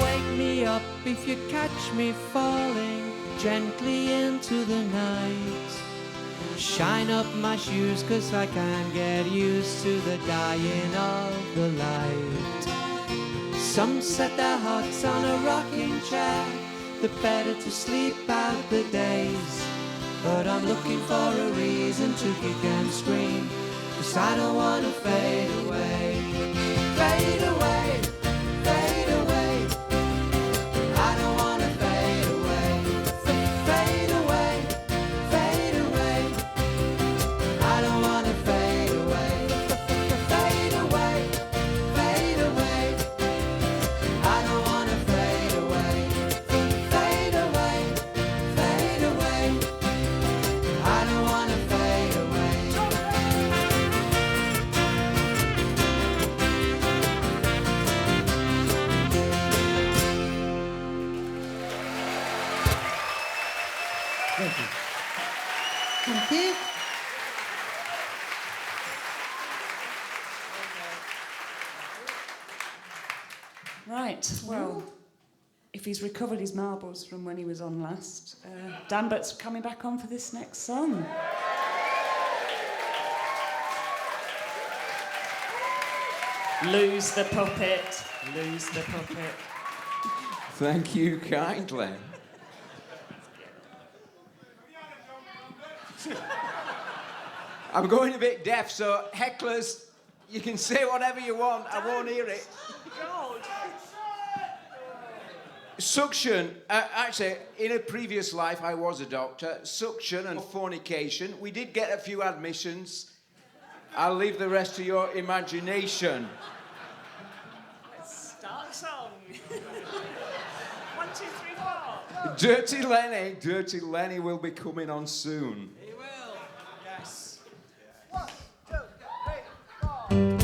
Wake me up if you catch me falling gently into the night. Shine up my shoes, 'cause I can't get used to the dying of the light. Some set their hearts on a rocking chair, the better to sleep out the days. but I'm looking for a reason to kick and scream, 'cause I don't wanna fade away. Fade away, fade away. I don't wanna fade away. Fade away, fade away. I don't wanna fade away. Fade away, fade away. I don't wanna fade away. Fade away, fade away. I don't wanna fade away. Thank you. Thank you. Right, well, if he's recovered his marbles from when he was on last, Danbert's coming back on for this next song. Lose the puppet, lose the puppet. Thank you kindly. I'm going a bit deaf, so hecklers, you can say whatever you want. I won't hear it. Suction, actually, in a previous life, I was a doctor. Suction and fornication. We did get a few admissions. I'll leave the rest to your imagination. Start the song. 1, 2, 3, 4. Dirty Lenny will be coming on soon. He will. Yes. 1, 2, 3, 4.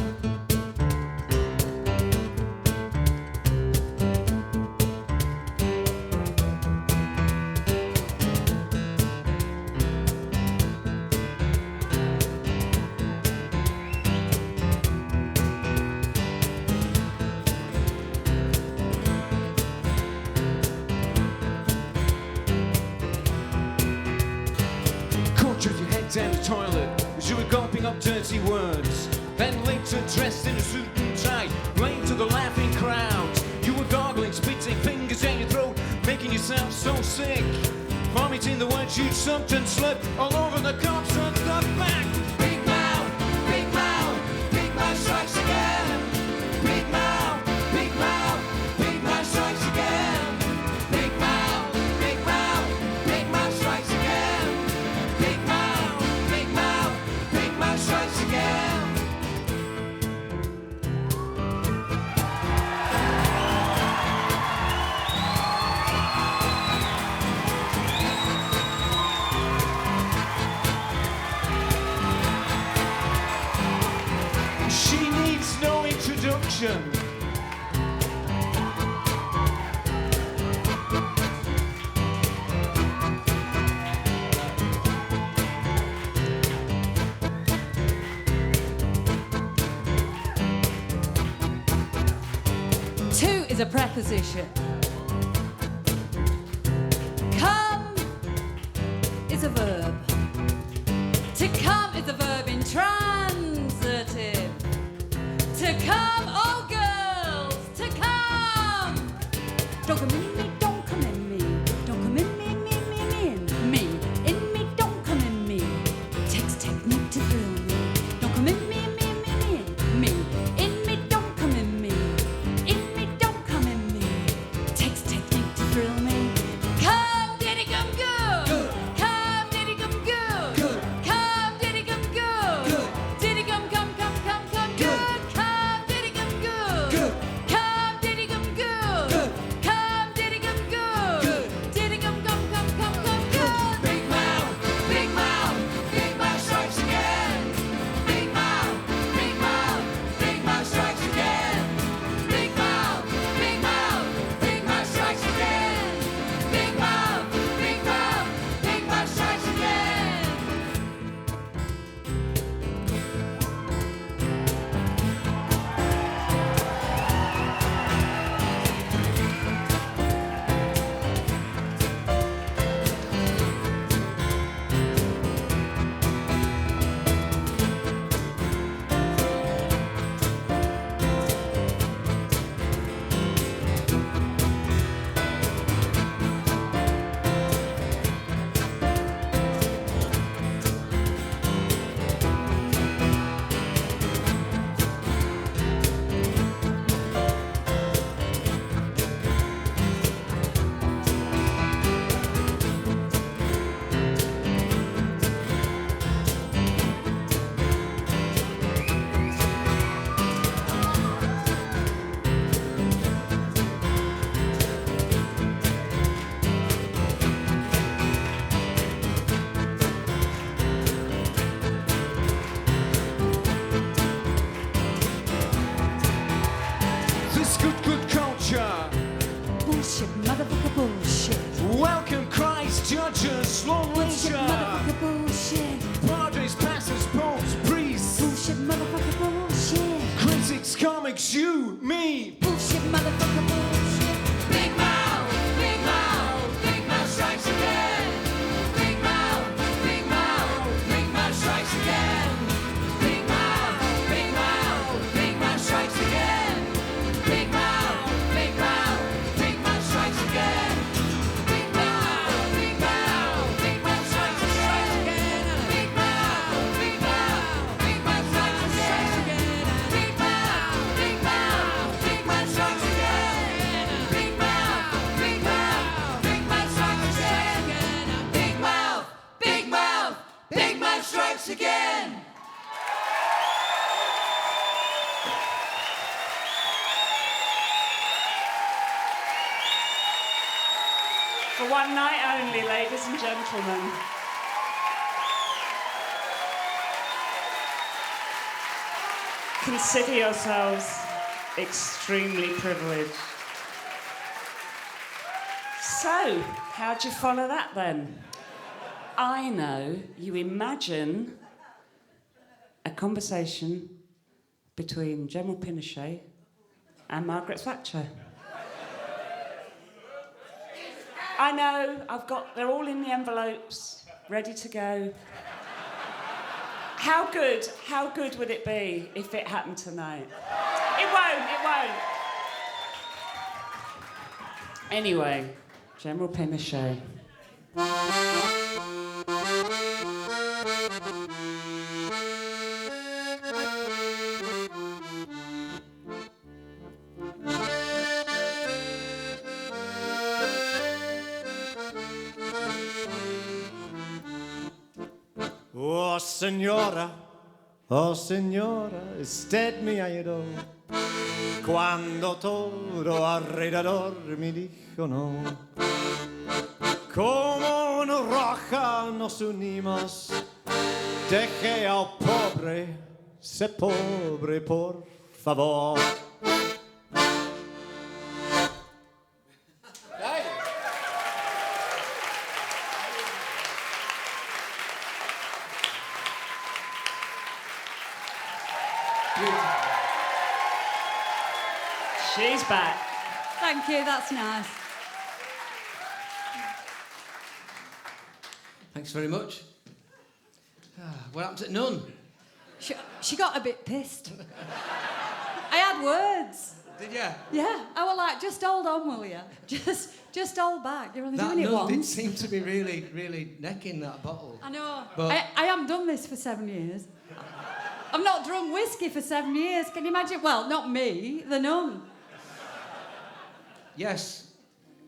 Down the toilet as you were gulping up dirty words. Then later dressed in a suit and tie, playing to the laughing crowd. You were gargling, spitting fingers down your throat, making yourself so sick. Vomiting the words you'd sucked and slipped all over the cops and the back. Big mouth, big mouth, big mouth strikes again. Big mouth, big mouth, big mouth strikes again. Big mouth, big mouth, big mouth strikes again. Big mouth, big mouth, big mouth strikes again. She needs no introduction. To is a preposition. Come is a verb. To come is a verb in transitive. To come, oh girls, to come. Don't come in me, don't come in me. Don't come in me, me. In me, don't come in me. Text technique to thrill me. Don't come in me, me. In me, don't come in me. In me, don't come in me. Text technique to thrill me. Come, diddy, come good. Come, diddy, come good. Come, diddy, come good. Diddy, come good. Come, diddy, come good. Come, diddy, come good. Come, diddy, It's good culture. Bullshit, motherfucker, bullshit. Welcome Christ, judges, Lord Bullshit, Leisure. motherfucker, bullshit. Padres, pastors, popes, priests. Bullshit, motherfucker, bullshit. Critics, comics, you, me. Bullshit, motherfucker, bullshit. Big mouth, big mouth, big mouth strikes again. Big mouth, big mouth, big mouth strikes again. Big mouth, big mouth, big mouth strikes again. Big mouth, big mouth, big mouth strikes again. Big mouth, big mouth, big mouth strikes again. Big mouth, big mouth, big mouth strikes again. Big mouth, big mouth, big mouth strikes again. Big mouth, big mouth, big mouth strikes again. Big mouth, big mouth, big mouth strikes again. For one night only, ladies and gentlemen. Consider yourselves extremely privileged. So, how'd you follow that then? I know you imagine a conversation between General Pinochet and Margaret Thatcher. I know, they're all in the envelopes, ready to go. How good would it be if it happened tonight? It won't. Anyway, General Pinochet. Oh signora, usted me ayudó cuando todo alrededor me dijo no. Como una roca nos unimos, deje al pobre ser pobre, por favor. She's back. Thank you, that's nice. Thanks very much. What happened to Nun? She got a bit pissed. I had words. Did you? Yeah, I was like, just hold on, will you? Just hold back. You're only doing it Nun once. did seem to be really, really necking that bottle. I know. But I haven't done this for 7 years. I've not drunk whiskey for 7 years. Can you imagine? Well, not me, the nun. yes,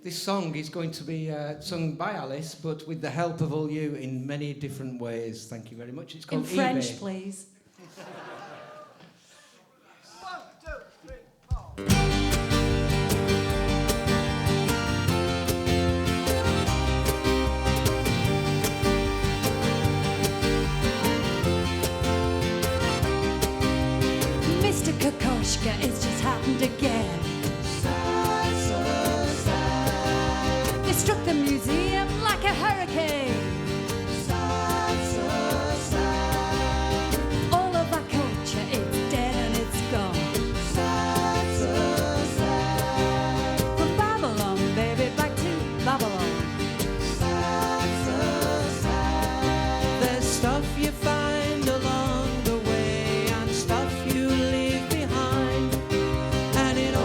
this song is going to be sung by Alice, but with the help of all you in many different ways. Thank you very much. It's In called French, eBay. please. Mr. Kokoschka, it's just happened again. They struck the museum like a hurricane. All of our culture, it's dead and it's gone. From Babylon, baby, back to Babylon. There's stuff you find along the way and stuff you leave behind, and it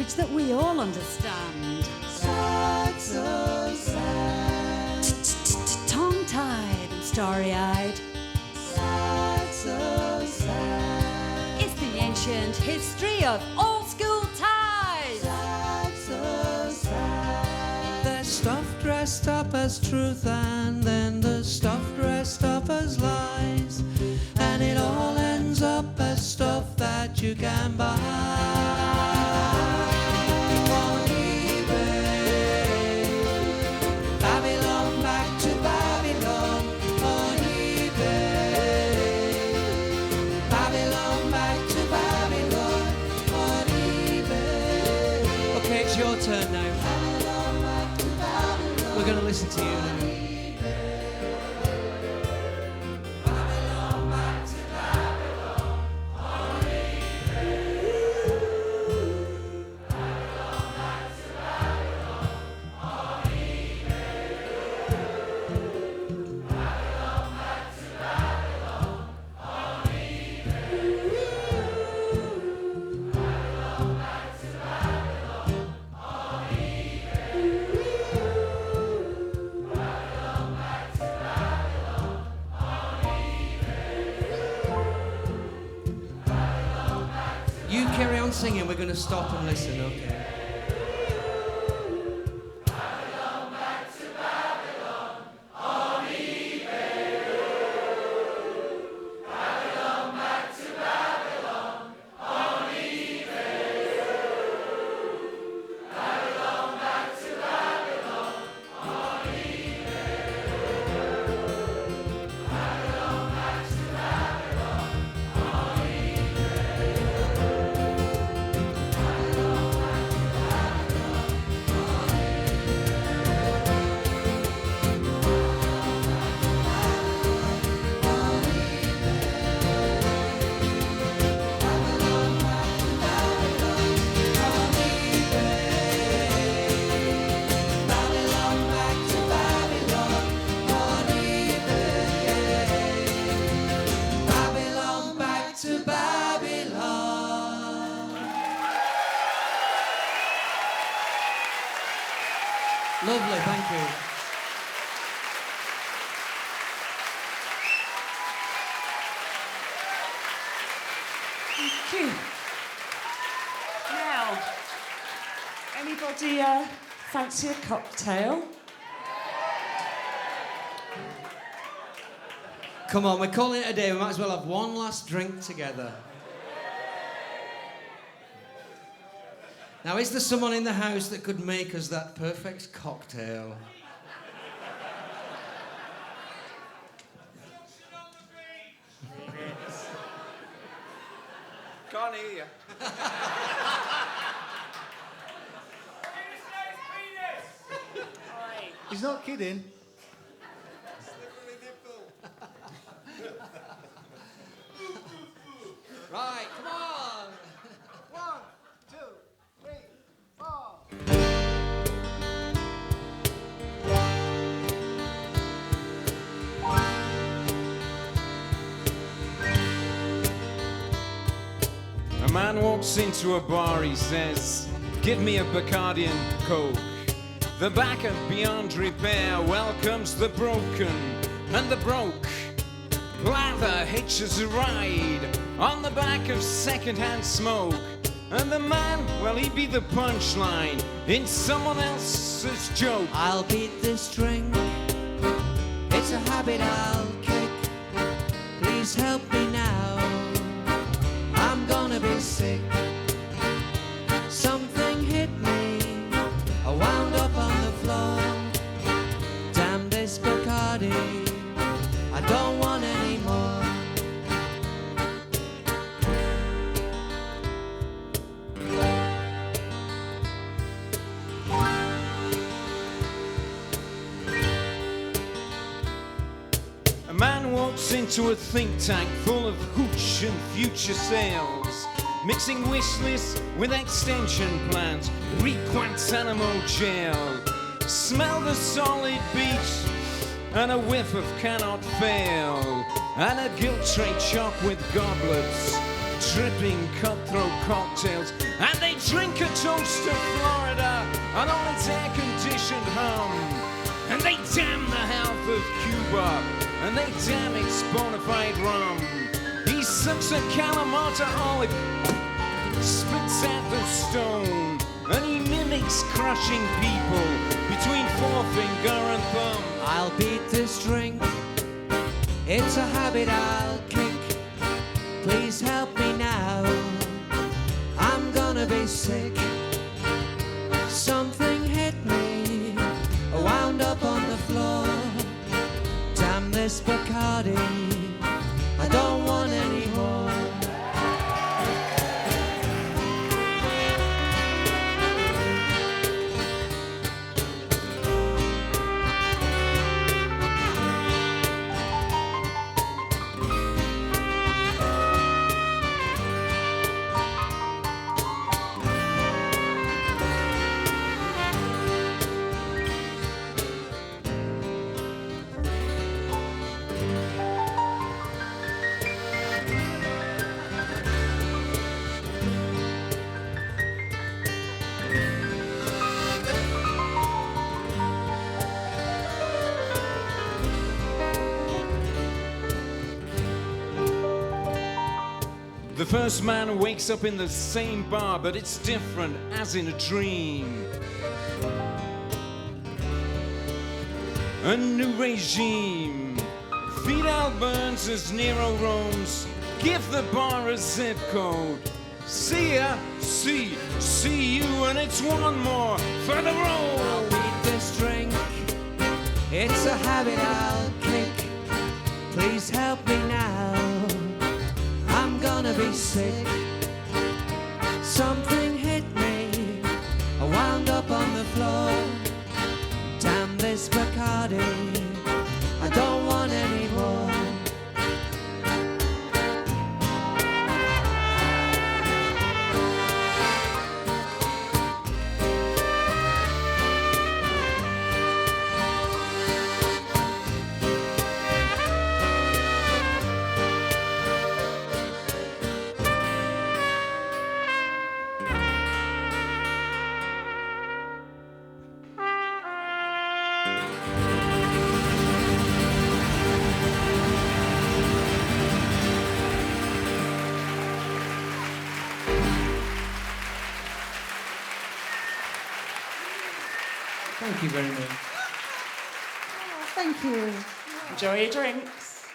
language that we all understand. Sad, so sad. Tongue-tied and starry-eyed. Sad, so sad. It's the ancient history of old-school ties. Sad, so sad. There's stuff dressed up as truth, and then there's stuff dressed up as lies, and it all ends up as stuff that you can buy on eBay. Babylon, back to Babylon on eBay. Babylon, back to Babylon on eBay. Okay, it's your turn now. We're going to listen to you now. You carry on singing, we're going to stop and listen, okay? Lovely, thank you. Thank you. Now, anybody fancy a cocktail? Come on, we're calling it a day. We might as well have one last drink together. Now, is there someone in the house that could make us that perfect cocktail? Can't hear you. He's not kidding. Right, come on. 1, 2, 3, 4. A man walks into a bar, he says, "Give me a Bacardi and Coke." The back of Beyond Repair welcomes the broken and the broke. Blather hitches a ride on the back of second-hand smoke. And the man, well, he be the punchline in someone else's joke. I'll beat this drink. It's a habit I'll kick. Please help me now. I'm gonna be sick. Something hit me. I wound up on the floor. Damn this Bacardi. I don't want any more. A man walks into a think tank full of hooch and future sales, mixing wish lists with extension plans, re-Guantanamo jail. Smell the solid beach and a whiff of cannot fail, and a guilt tray chock with goblets, dripping cutthroat cocktails, and they drink a toast to Florida and all its air-conditioned hum. And they damn the health of Cuba, and they damn its bona fide rum. He sucks a Kalamata olive, spits out the stone, and he mimics crushing people between forefinger and thumb. I'll beat this drink, it's a habit I'll kick. Please help me now, I'm gonna be sick. Something hit me, I wound up on the floor. Damn this Bacardi, I don't want any more. The first man wakes up in the same bar, but it's different as in a dream. A new regime. Fidel burns as Nero roams. Give the bar a zip code. See ya, see you, and it's one more for the road. I'll beat this drink, it's a habit I'll kick. Please help me now, I'm gonna be sick. Something hit me, I wound up on the floor. Damn this Bacardi, I don't want any more. Thank you very much. Oh, thank you. Enjoy your drinks.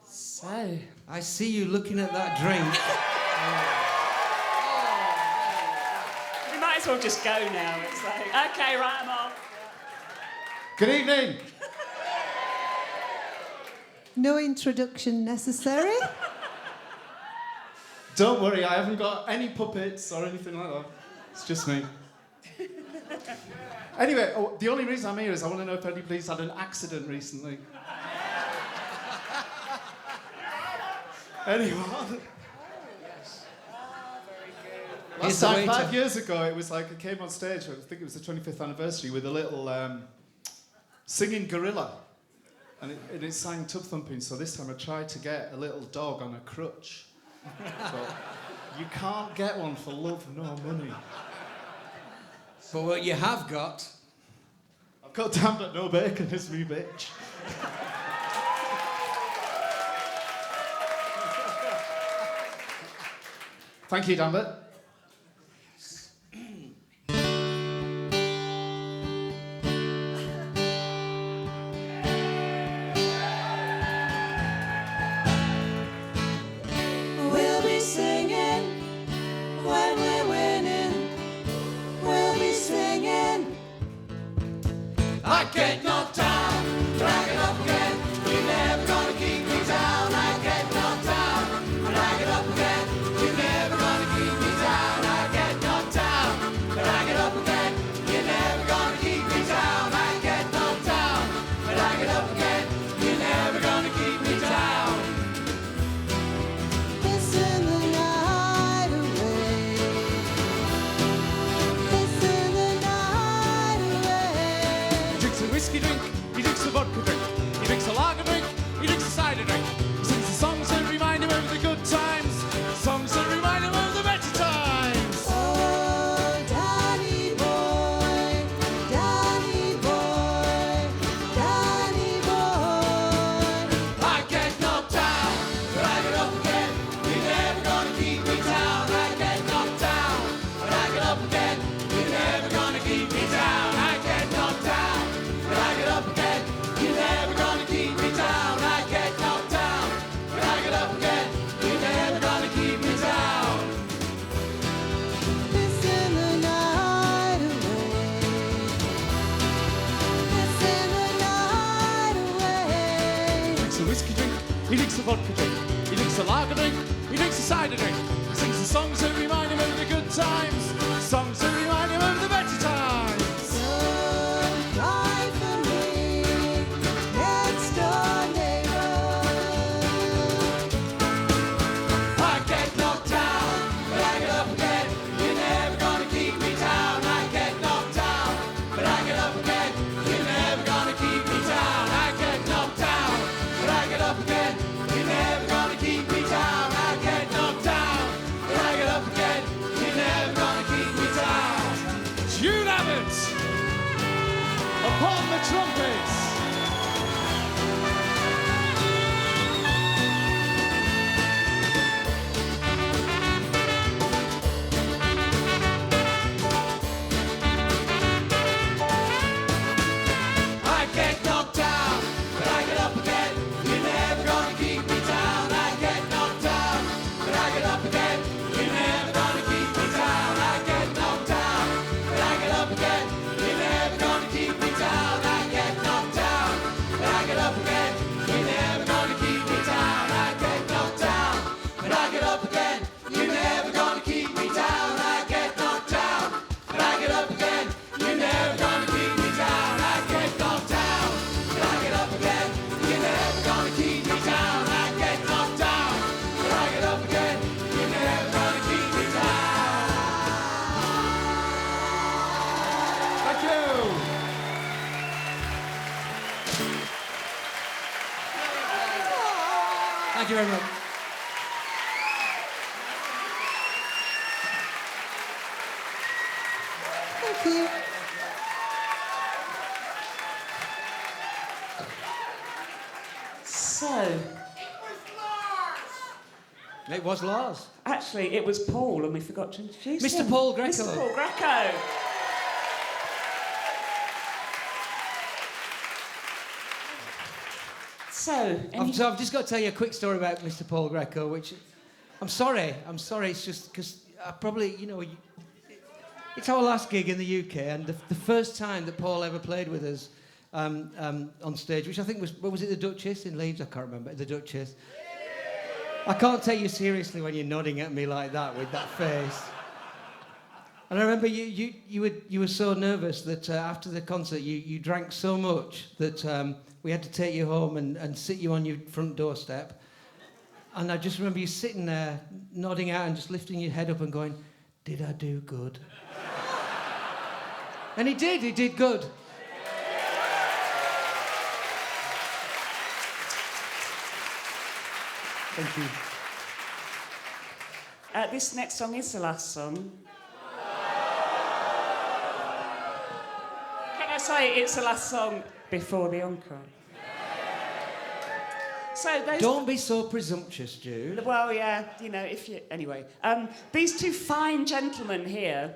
So, I see you looking at that drink. we might as well just go now. It's like, okay, right, I'm off. Good evening. No introduction necessary. Don't worry, I haven't got any puppets or anything like that. It's just me. Anyway, the only reason I'm here is I want to know if anybody's had an accident recently. Anyone? Last time, 5 years ago, it was like I came on stage, I think it was the 25th anniversary, with a little singing gorilla. And it sang Tubthumping, so this time I tried to get a little dog on a crutch. But you can't get one for love nor money. But what you have got... I've got Danbert, no bacon, it's me bitch. Thank you, Danbert. We'll be singing when we're winning. We'll be singing. I get knocked down, drag it up again. You're never gonna keep me down. I get knocked down, drag it up again. You're never gonna keep me down. vodka drink. He drinks a lager drink, he drinks a cider drink. He sings the songs that remind him of the good times, songs that remind him of the better times. Cry for me, next door neighbor. I get knocked down, but I get up again. You're never gonna keep me down. I get knocked down, but I get up again. You're never gonna keep me down. I get knocked down, but I get up again. You're never gonna keep me down. I get knocked down, but I get up again. You're never gonna keep me down. Tune Abbott upon the trumpets. I get knocked down, but I get up again. You're never gonna keep me down. I get knocked down, but I get up again. You're never gonna keep me down. I get knocked down, but I get up again. You're never gonna keep me down. I get knocked down, but I get up again. You're never gonna keep me down. I get knocked down, but I get up again. You're never gonna keep me down. I get knocked down, but I get up again. You're never gonna keep me down. I get knocked down, but I get up again. You're never gonna keep me down. I get knocked down, but I get up again. You're never gonna keep me down. Thank you. Thank you very much. Thank you. So, It was Lars. actually, it was Paul, and we forgot to introduce Mr. him. Paul Greco. Mr. Paul Greco. So, I've just got to tell you a quick story about Mr. Paul Greco, which I'm sorry, it's just because I probably, it's our last gig in the UK, and the first time that Paul ever played with us on stage, which I think was it the Duchess in Leeds? I can't remember, the Duchess. I can't take you seriously when you're nodding at me like that with that face. And I remember you were so nervous that after the concert you drank so much that we had to take you home and sit you on your front doorstep. And I just remember you sitting there nodding out and just lifting your head up and going, "Did I do good?" And he did good. Thank you. this next song is the last song. Can I say it's the last song before the encore? So those Don't be so presumptuous, Jude. Well, yeah, if you... Anyway, these two fine gentlemen here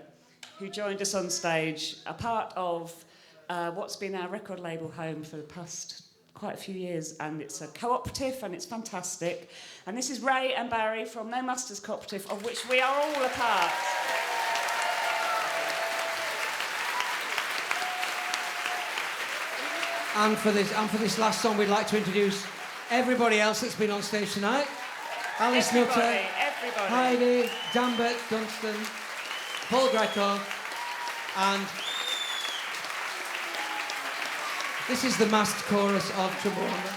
who joined us on stage are part of what's been our record label home for the past quite a few years, and it's a cooperative and it's fantastic. And this is Ray and Barry from No Masters Cooperative, of which we are all a part. And for this last song, we'd like to introduce everybody else that's been on stage tonight. Alice Nutter, everybody. Heidi, Danbert, Dunstan, Paul Greco, and this is the masked chorus of Chumbawamba.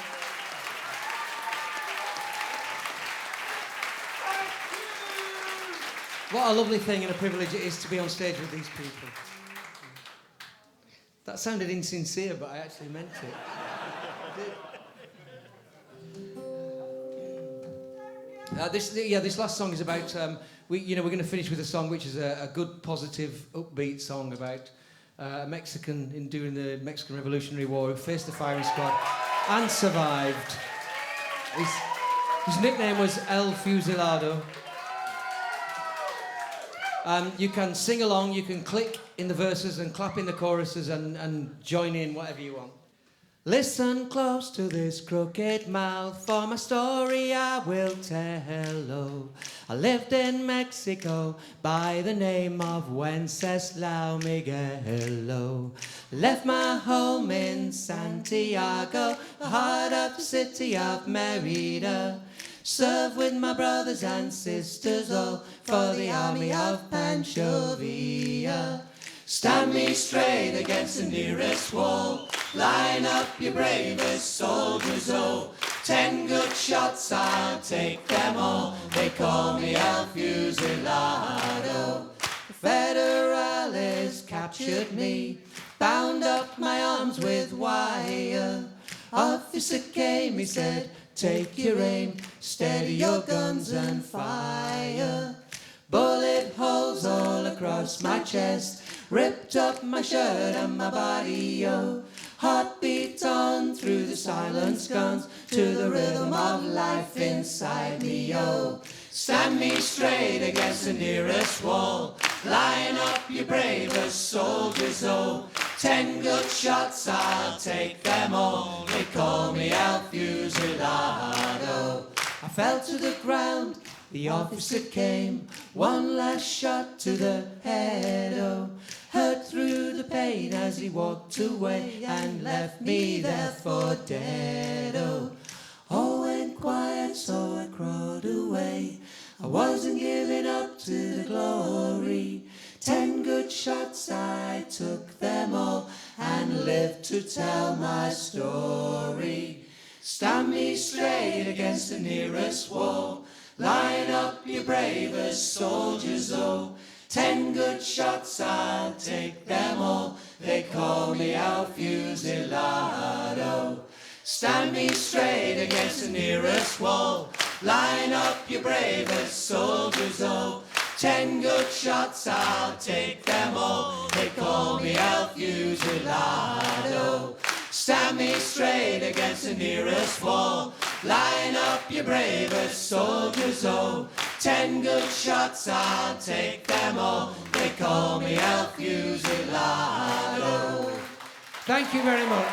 What a lovely thing and a privilege it is to be on stage with these people. That sounded insincere, but I actually meant it. This last song is about we're going to finish with a song which is a good, positive, upbeat song about a Mexican in during the Mexican Revolutionary War who faced the firing squad and survived. His nickname was El Fusilado. You can sing along, you can click in the verses and clap in the choruses and join in whatever you want. Listen close to this crooked mouth, for my story I will tell. Oh, I lived in Mexico by the name of Wenceslao Miguelo. Left my home in Santiago, the heart of the city of Merida. Served with my brothers and sisters all for the army of Pancho Villa. Stand me straight against the nearest wall. Line up your bravest soldiers, oh. 10 good shots, I'll take them all. They call me El Fusilado. The Federales captured me, bound up my arms with wire. Officer came, he said, take your aim, steady your guns and fire. Bullet holes all across my chest, ripped up my shirt and my body, yo. Heartbeat on through the silenced guns to the rhythm of life inside me, yo. Stand me straight against the nearest wall. Line up your bravest soldiers, oh. 10 good shots, I'll take them all. They call me El Fusilado. I fell to the ground, the officer came. One last shot to the head, oh. Hurt through the pain as he walked away and left me there for dead, oh. All went quiet, so I crawled away. I wasn't giving up to the glory. 10 good shots, I took them all and lived to tell my story. Stand me straight against the nearest wall. Line up your bravest soldiers, oh. 10 good shots, I'll take them all. They call me El Fusilado. Stand me straight against the nearest wall. Line up your bravest soldiers, oh. 10 good shots, I'll take them all. They call me El Fusilado. Stand me straight against the nearest wall. Line up your bravest soldiers, oh. 10 good shots, I'll take them all. They call me El Fusilado. Thank you very much.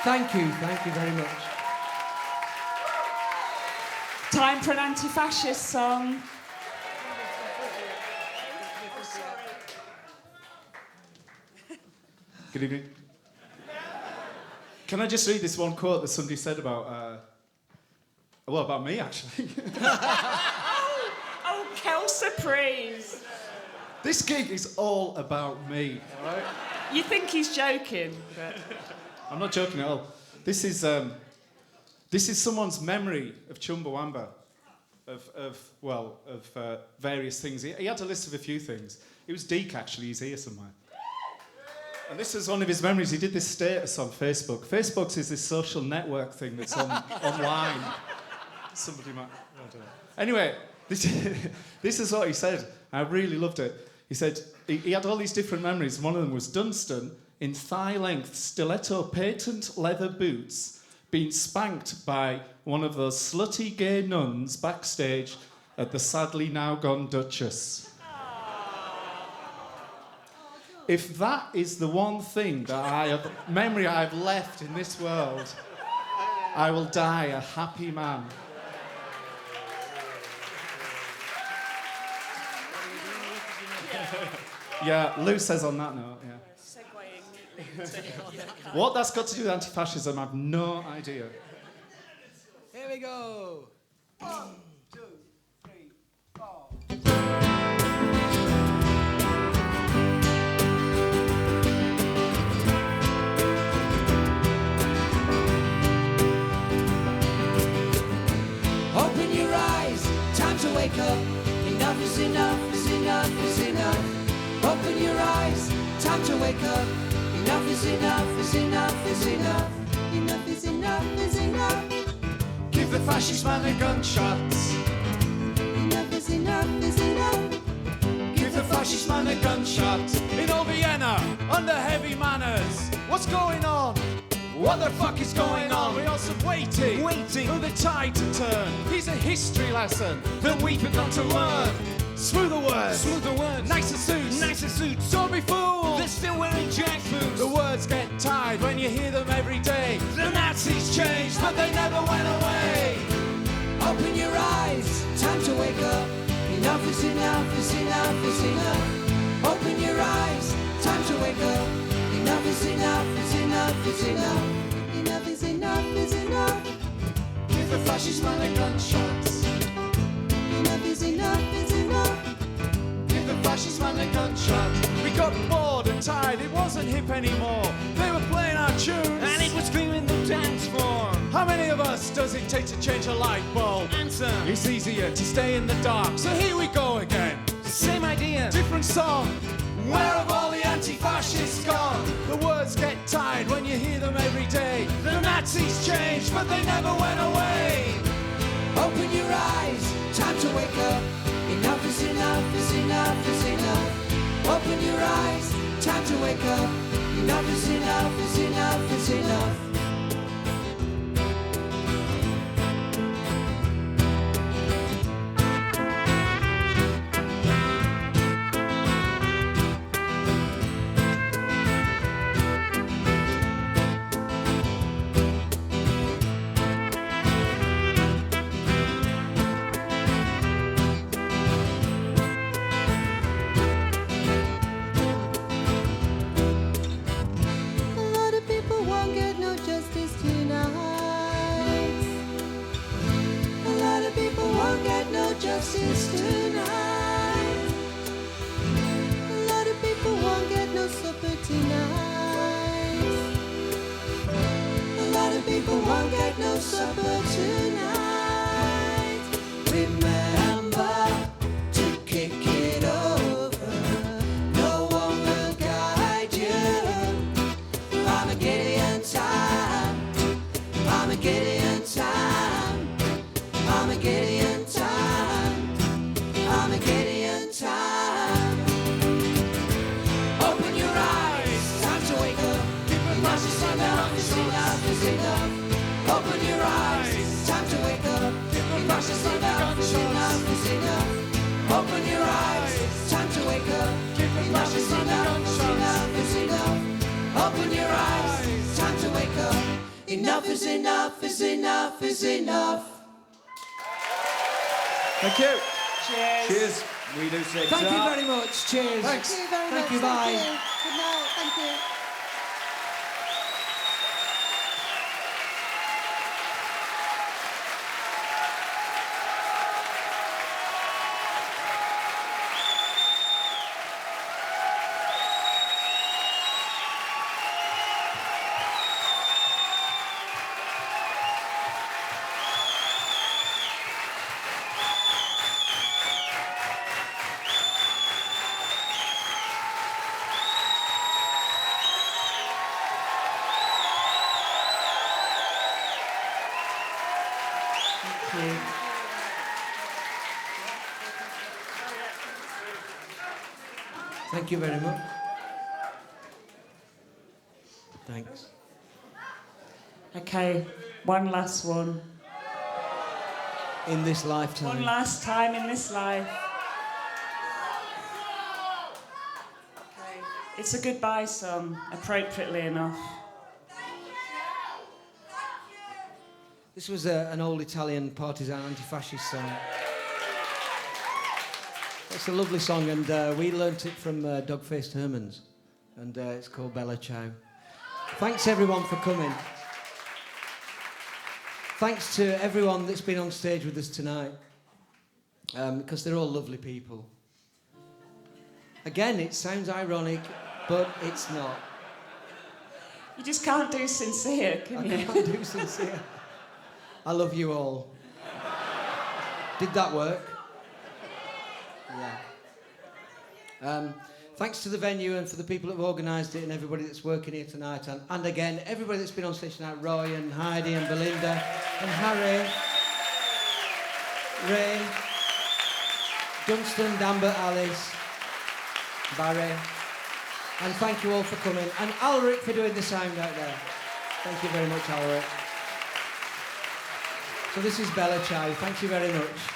Thank you very much. Time for an anti-fascist song. Good evening. Can I just read this one quote that somebody said about, about me, actually? Oh, quelle surprise. This gig is all about me, all right? You think he's joking, but... I'm not joking at all. This is someone's memory of Chumbawamba, of various things. He had a list of a few things. It was Deke, actually. He's here somewhere. And this is one of his memories. He did this status on Facebook. Facebook is this social network thing that's online. Somebody might... I don't know. Anyway, this is what he said. I really loved it. He said he had all these different memories. One of them was Dunstan in thigh-length stiletto patent leather boots being spanked by one of those slutty gay nuns backstage at the sadly now gone Duchess. If that is the one thing that memory I've left in this world, I will die a happy man. Yeah, Lou says on that note, yeah. What that's got to do with anti-fascism, I've no idea. Here we go. 1, 2, 3, 4. Open your eyes, time to wake up. Enough is enough, is enough, is enough. Open your eyes, time to wake up. Enough is enough, is enough, is enough. Enough is enough, is enough. Give the fascist man the gunshots. Enough is enough, is enough. Give the fascist man a gunshot. In old Vienna, under heavy manners. What's going on? What the fuck is going on? We're also waiting for the tide to turn. Here's a history lesson that we've begun to learn. Smoother words, nicer suits, don't be fooled. They're still wearing jackboots. The words get tired when you hear them every day. The Nazis changed, but they never went away. Open your eyes, time to wake up. Enough is enough, is enough, is enough. Open your eyes, time to wake up. Enough is enough, is enough, is enough. Enough is enough, is enough. Give the fascist man a gunshots. Enough is enough, is enough. Give the fascist man a gunshot. We got bored and tired, it wasn't hip anymore. They were playing our tunes, and it was screaming the dance floor. How many of us does it take to change a light bulb? Answer. It's easier to stay in the dark. So here we go again. Same idea, different song. Where have all the anti-fascists gone? The words get tired when you hear them every day. The Nazis changed, but they never went away. Open your eyes, time to wake up. Enough is enough, is enough, is enough. Open your eyes, time to wake up. Enough is enough, is enough, is enough. Justice tonight. A lot of people won't get no supper tonight. A lot of people won't get no supper tonight. Remember to kick it over. No one will guide you. Armageddon time. Armageddon time. Armageddon time. Armageddon time. Open your eyes, time to wake up. Enough is enough, is enough, is enough. Open your eyes, time to wake up. Enough is enough, is enough, is enough. Open your eyes, time to wake up. Enough is enough, is enough, is enough. Open your eyes, time to wake up. Enough is enough, is enough, is enough. Thank you. Cheers. Cheers. We do say Thank you ciao. very much. Cheers. Thanks. Thank you very much. Thank you, bye. Thank you. Good night. Thank you. Thank you very much. Thanks. Okay, one last one. In this lifetime. One last time in this life. Okay. It's a goodbye song, appropriately enough. This was an old Italian partisan anti-fascist song. It's a lovely song, and we learnt it from Dog-Faced Hermans, and it's called Bella Ciao. Thanks everyone for coming. Thanks to everyone that's been on stage with us tonight, because they're all lovely people. Again, it sounds ironic, but it's not. You just can't do sincere, can you? I can't do sincere. I love you all. Did that work? Yeah. Thanks to the venue and for the people that have organised it and everybody that's working here tonight. And again, everybody that's been on stage tonight, Roy and Heidi and Belinda and Harry, Ray, Dunstan, Danbert, Alice, Barry. And thank you all for coming. And Alric for doing the sound out there. Thank you very much, Alric. So this is Bella Ciao. Thank you very much.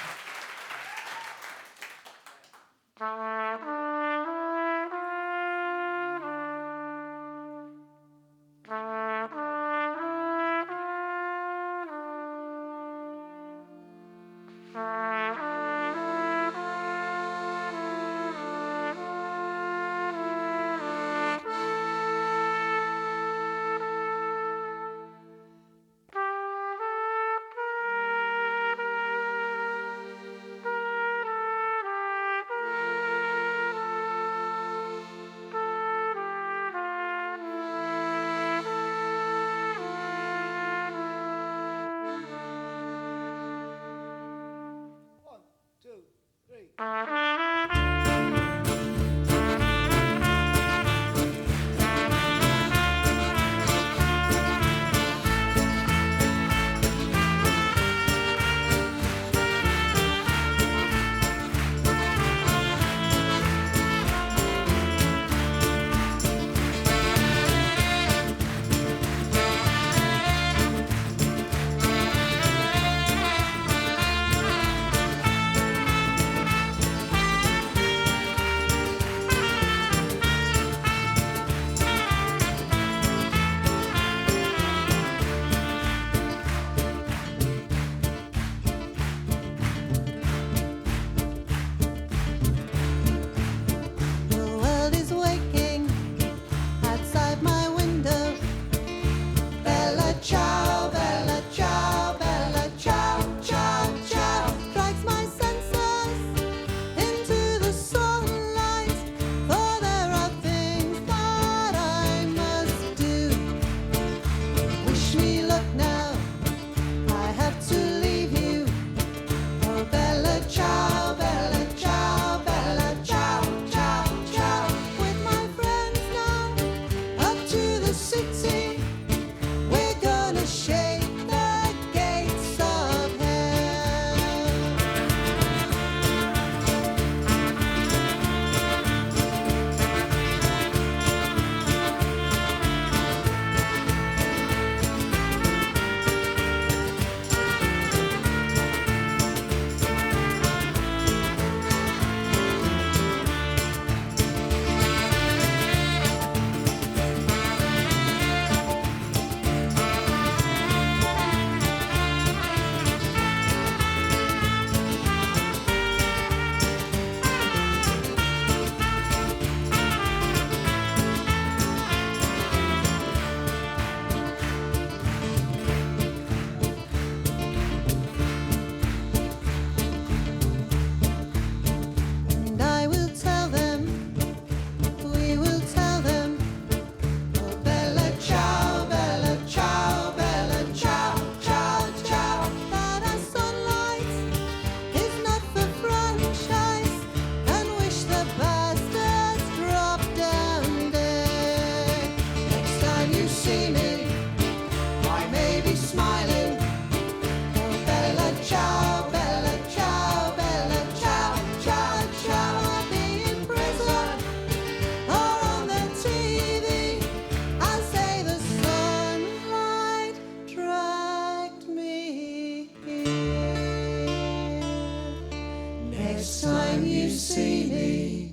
Next time you see me,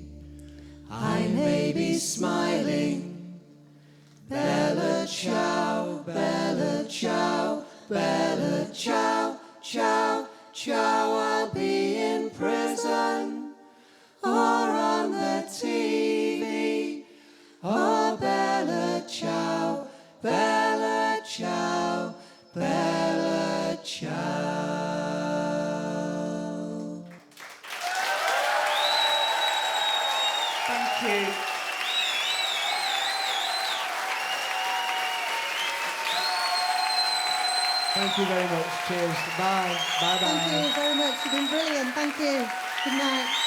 I may be smiling. Bella ciao, ciao, ciao, I'll be in prison or on the TV. Oh, Bella ciao, Bella ciao, Bella ciao. Thank you. Thank you very much. Cheers. Bye. Bye-bye. Thank you very much. You've been brilliant. Thank you. Good night.